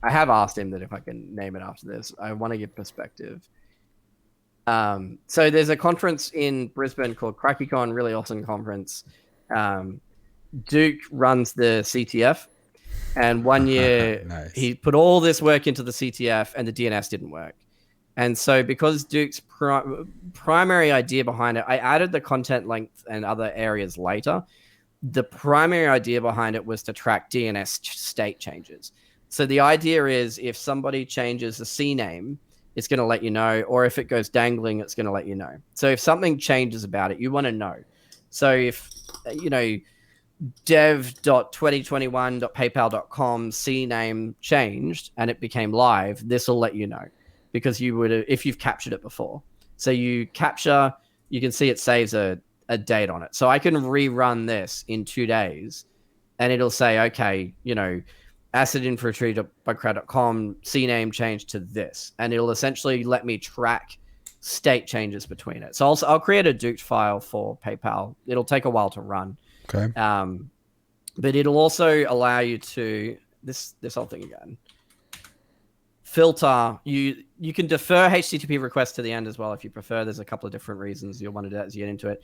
I have asked him that if I can name it after this. I want to give perspective. So there's a conference in Brisbane called Recon, really awesome conference. Duke runs the CTF, and one year Nice. he put all this work into the CTF and the DNS didn't work. And so because Duke's primary idea behind it, I added the content length and other areas later. The primary idea behind it was to track DNS state changes. So the idea is if somebody changes the CNAME, it's going to let you know, or if it goes dangling, it's going to let you know. So if something changes about it, you want to know. So if, dev.2021.paypal.com CNAME changed and it became live, this will let you know because you would, if you've captured it before. So you capture, you can see it saves a date on it. So I can rerun this in 2 days and it'll say, okay, acidinfantry.bugcrowd.com CNAME changed to this. And it'll essentially let me track state changes between it. So I'll create a duked file for PayPal. It'll take a while to run. Okay. But it'll also allow you to this whole thing again. Filter. You can defer HTTP requests to the end as well if you prefer. There's a couple of different reasons you'll want to do that as you get into it.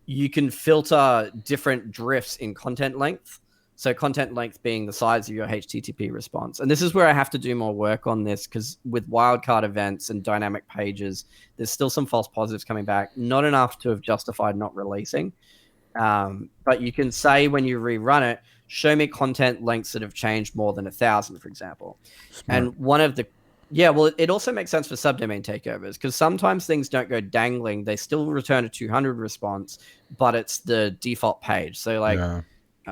You can filter different drifts in content length. So content length being the size of your HTTP response. And this is where I have to do more work on this because with wildcard events and dynamic pages, there's still some false positives coming back. Not enough to have justified not releasing. But you can say when you rerun it, show me content lengths that have changed more than 1,000, for example. Smart. And one of the, it also makes sense for subdomain takeovers because sometimes things don't go dangling. They still return a 200 response, but it's the default page. So I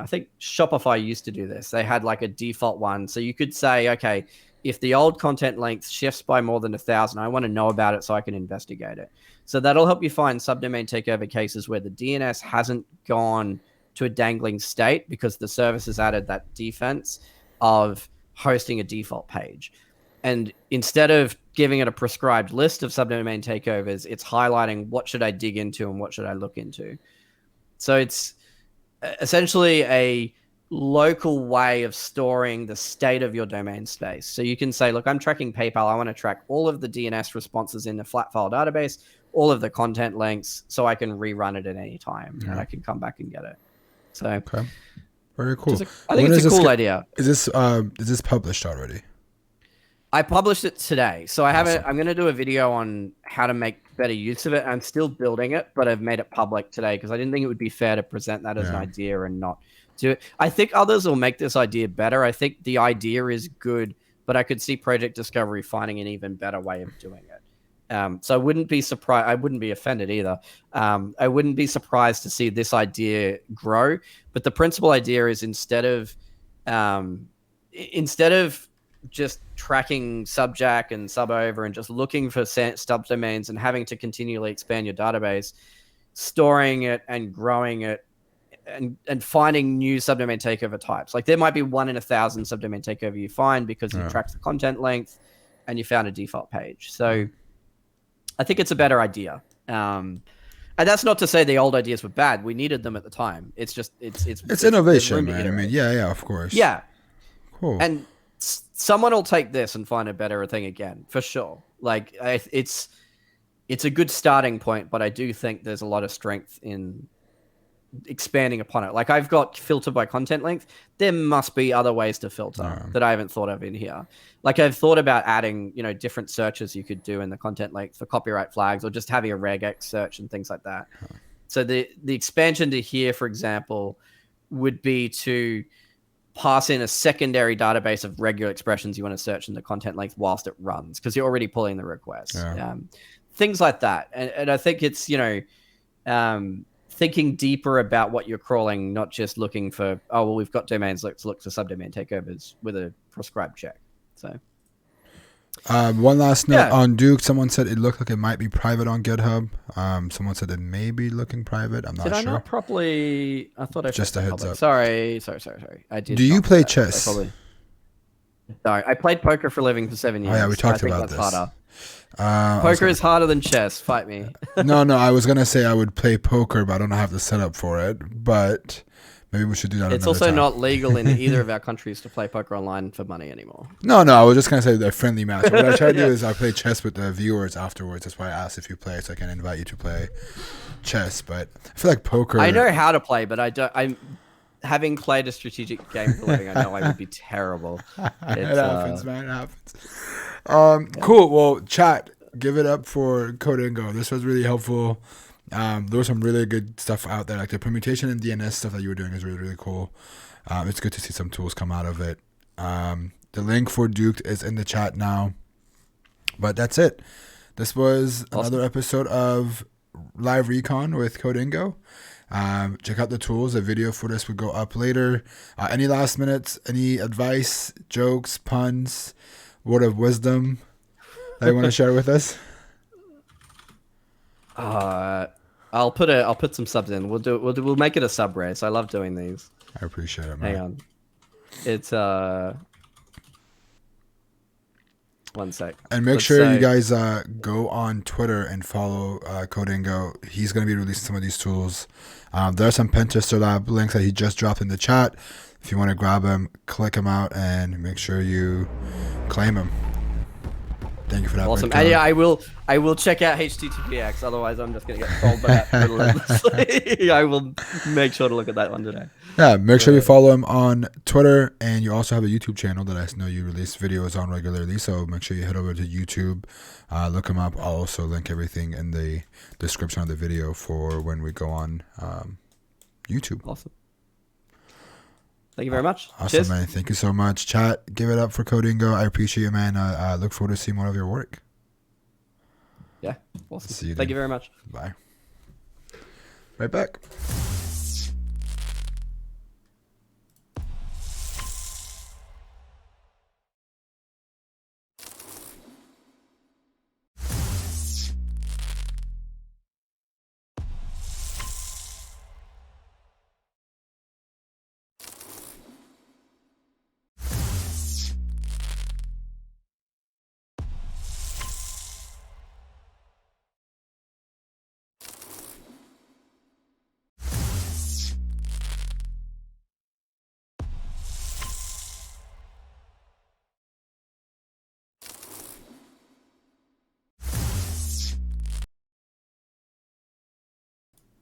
think Shopify used to do this. They had like a default one. So you could say, okay, if the old content length shifts by more than 1,000, I want to know about it so I can investigate it. So that'll help you find subdomain takeover cases where the DNS hasn't gone to a dangling state because the service has added that defense of hosting a default page. And instead of giving it a prescribed list of subdomain takeovers, it's highlighting what should I dig into and what should I look into. So it's essentially a local way of storing the state of your domain space. So you can say, look, I'm tracking PayPal. I want to track all of the DNS responses in the flat file database, all of the content lengths, so I can rerun it at any time and I can come back and get it. So okay, very cool. I think it's a cool idea. Is this published already? I published it today. So I haven't, I'm going to do a video on how to make better use of it. I'm still building it, but I've made it public today because I didn't think it would be fair to present that as an idea and not do it. I think others will make this idea better. I think the idea is good, but I could see Project Discovery finding an even better way of doing it. So I wouldn't be surprised. I wouldn't be offended either. I wouldn't be surprised to see this idea grow. But the principal idea is instead of just tracking subjack and subover and just looking for subdomains and having to continually expand your database, storing it and growing it and finding new subdomain takeover types. Like there might be 1 in 1,000 subdomain takeover you find because you tracked the content length and you found a default page. So I think it's a better idea. And that's not to say the old ideas were bad. We needed them at the time. It's just, it's innovation, man. I mean, yeah, of course. Yeah. Cool. And someone will take this and find a better thing again, for sure. Like it's a good starting point, but I do think there's a lot of strength in expanding upon it. Like I've got filter by content length. There must be other ways to filter that I haven't thought of in here. Like I've thought about adding, different searches you could do in the content length for copyright flags or just having a regex search and things like that. So the expansion to here, for example, would be to pass in a secondary database of regular expressions you want to search in the content length whilst it runs, because you're already pulling the request. Yeah. Things like that. And I think it's, thinking deeper about what you're crawling, not just looking for, oh, well, we've got domains, let's look for subdomain takeovers with a prescribed check. So one last note on Duke. Someone said it looked like it might be private on GitHub. Someone said it may be looking private. I'm not sure. Did I not properly? I thought I just a heads up. Sorry. I did. Do you play chess? Sorry, I played poker for a living for 7 years. Oh yeah, we talked I think about that's this. Harder. Poker is harder than chess. Fight me. No, I was gonna say I would play poker, but I don't have the setup for it. But maybe we should do that. It's also not legal in either of our countries to play poker online for money anymore. No, I was just gonna say a friendly match. What I try to do is I play chess with the viewers afterwards. That's why I asked if you play, so I can invite you to play chess. But I feel like poker. I know how to play, but I don't. I'm having played a strategic game for a living. I know I would be terrible. It happens, man. It happens. Cool. Well, chat. Give it up for Codingo. This was really helpful. There was some really good stuff out there, like the permutation and DNS stuff that you were doing is really, really cool. It's good to see some tools come out of it. The link for Duke is in the chat now. But that's it. This was another episode of Live Recon with Codingo. Check out the tools. A video for this would go up later. Any last minutes, any advice, jokes, puns, word of wisdom that you want to share with us? I'll put some subs in. We'll make it a sub race. I love doing these. I appreciate it, man. Hang on. It's one sec. And make sure you guys go on Twitter and follow Codingo. He's going to be releasing some of these tools. There are some Pentester Lab links that he just dropped in the chat. If you want to grab him, click him out and make sure you claim him. Thank you for that. Awesome. And yeah, I will check out HTTPX. Otherwise, I'm just gonna get trolled by that relentlessly. I will make sure to look at that one today. Yeah, make sure you follow him on Twitter, and you also have a YouTube channel that I know you release videos on regularly. So make sure you head over to YouTube, look him up. I'll also link everything in the description of the video for when we go on YouTube. Awesome. Thank you very much. Awesome, Cheers. man. Thank you so much. Chat, give it up for Codingo. I appreciate you, man. I look forward to seeing more of your work. Yeah, awesome. See you Thank then. you very much. Bye. Right back.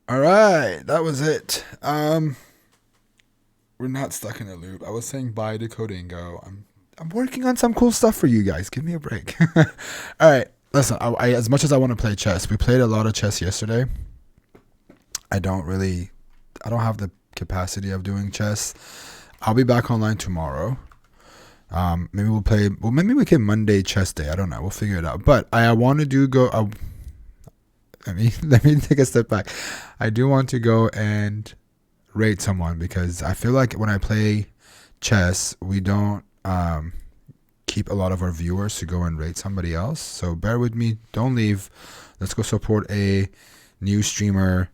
All right, that was it. We're not stuck in a loop. I was saying bye to Codingo. I'm working on some cool stuff for you guys. Give me a break. All right, listen. I as much as I want to play chess, we played a lot of chess yesterday. I don't have the capacity of doing chess. I'll be back online tomorrow. Maybe we'll play. Well, maybe we can Monday chess day. I don't know. We'll figure it out. But I want to go. Let me take a step back. I do want to go and rate someone because I feel like when I play chess, we don't keep a lot of our viewers to go and rate somebody else. So bear with me. Don't leave. Let's go support a new streamer.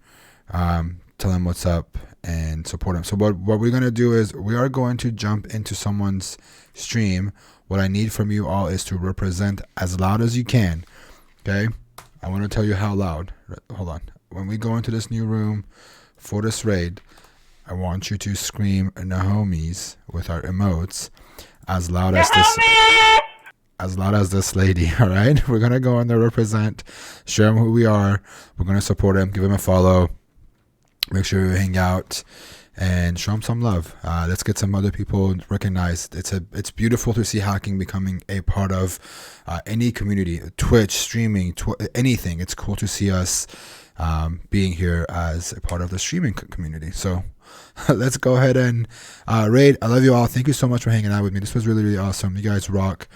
Tell him what's up and support him. So what we're going to do is we are going to jump into someone's stream. What I need from you all is to represent as loud as you can. Okay? I want to tell you how loud. Hold on. When we go into this new room for this raid, I want you to scream Nahomi's with our emotes as loud as this lady. All right. We're gonna go in there, represent, show him who we are. We're gonna support him, give him a follow. Make sure you hang out and show him some love. Let's get some other people recognized. It's beautiful to see hacking becoming a part of any community, Twitch, streaming, anything. It's cool to see us being here as a part of the streaming community. So let's go ahead and raid. I love you all. Thank you so much for hanging out with me. This was really, really awesome. You guys rock.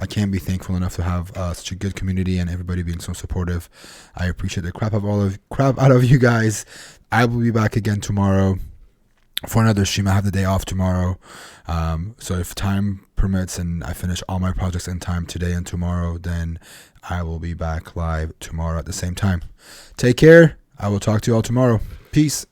I can't be thankful enough to have such a good community and everybody being so supportive. I appreciate the crap out of you guys. I will be back again tomorrow for another stream. I have the day off tomorrow. So if time permits and I finish all my projects in time today and tomorrow, then I will be back live tomorrow at the same time. Take care. I will talk to you all tomorrow. Peace.